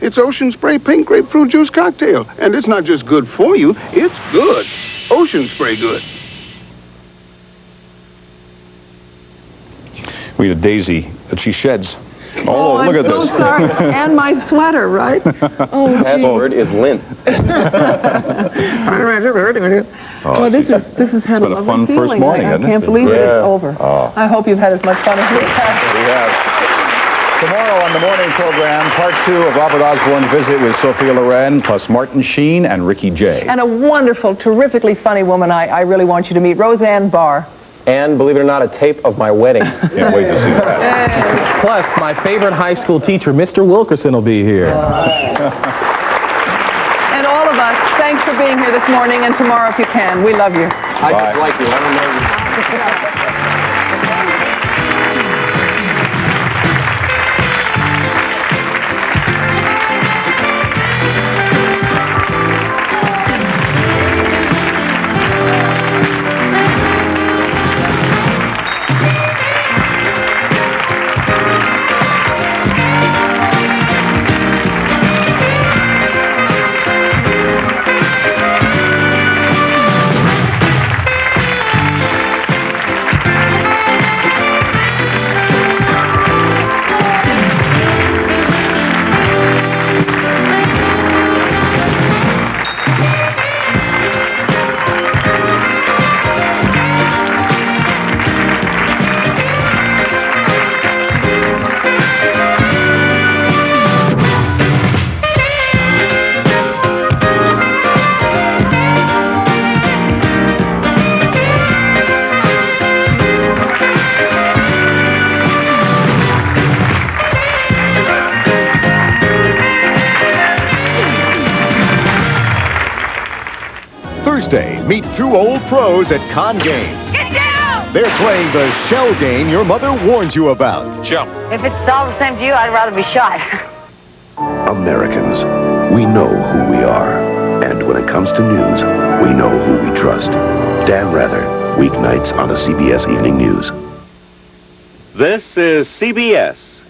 It's Ocean Spray Pink Grapefruit Juice Cocktail. And it's not just good for you, it's good. Ocean Spray good. We had a daisy that she sheds. Oh, look at I'm this. so sorry. And my sweater, right? Oh, Password is lint. Oh, this has had a been a lovely fun feeling. first morning, I hasn't it? can't believe it's Yeah. over. Oh. I hope you've had as much fun as we have. We have. Tomorrow on the morning program, part 2 of Robert Osborne's visit with Sophia Loren, plus Martin Sheen and Ricky Jay. And a wonderful, terrifically funny woman I really want you to meet, Roseanne Barr. And, believe it or not, a tape of my wedding. Can't wait to see that. Plus, my favorite high school teacher, Mr. Wilkerson, will be here. And all of us, thanks for being here this morning and tomorrow if you can. We love you. I just like you. I don't know you. Tuesday, meet two old pros at con games. Get down! They're playing the shell game your mother warned you about. Jump. If it's all the same to you, I'd rather be shot. Americans, we know who we are. And when it comes to news, we know who we trust. Dan Rather, weeknights on the CBS Evening News. This is CBS.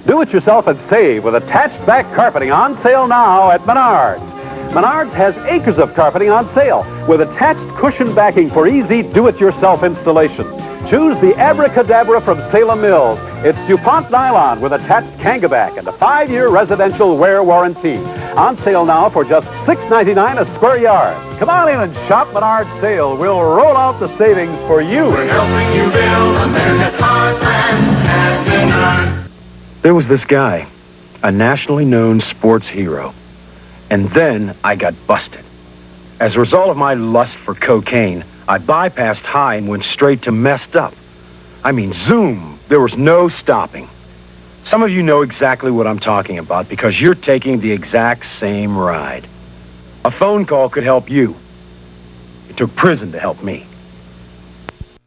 Do it yourself and save with attached back carpeting on sale now at Menards. Menards has acres of carpeting on sale with attached cushion backing for easy do-it-yourself installation. Choose the Abracadabra from Salem Mills. It's DuPont nylon with attached Kangaback and a 5-year residential wear warranty. On sale now for just $6.99 a square yard. Come on in and shop Menards sale. We'll roll out the savings for you. We're helping you build America's heartland at Menards. There was this guy, a nationally known sports hero. And then I got busted. As a result of my lust for cocaine, I bypassed high and went straight to messed up. I mean, zoom, there was no stopping. Some of you know exactly what I'm talking about because you're taking the exact same ride. A phone call could help you. It took prison to help me.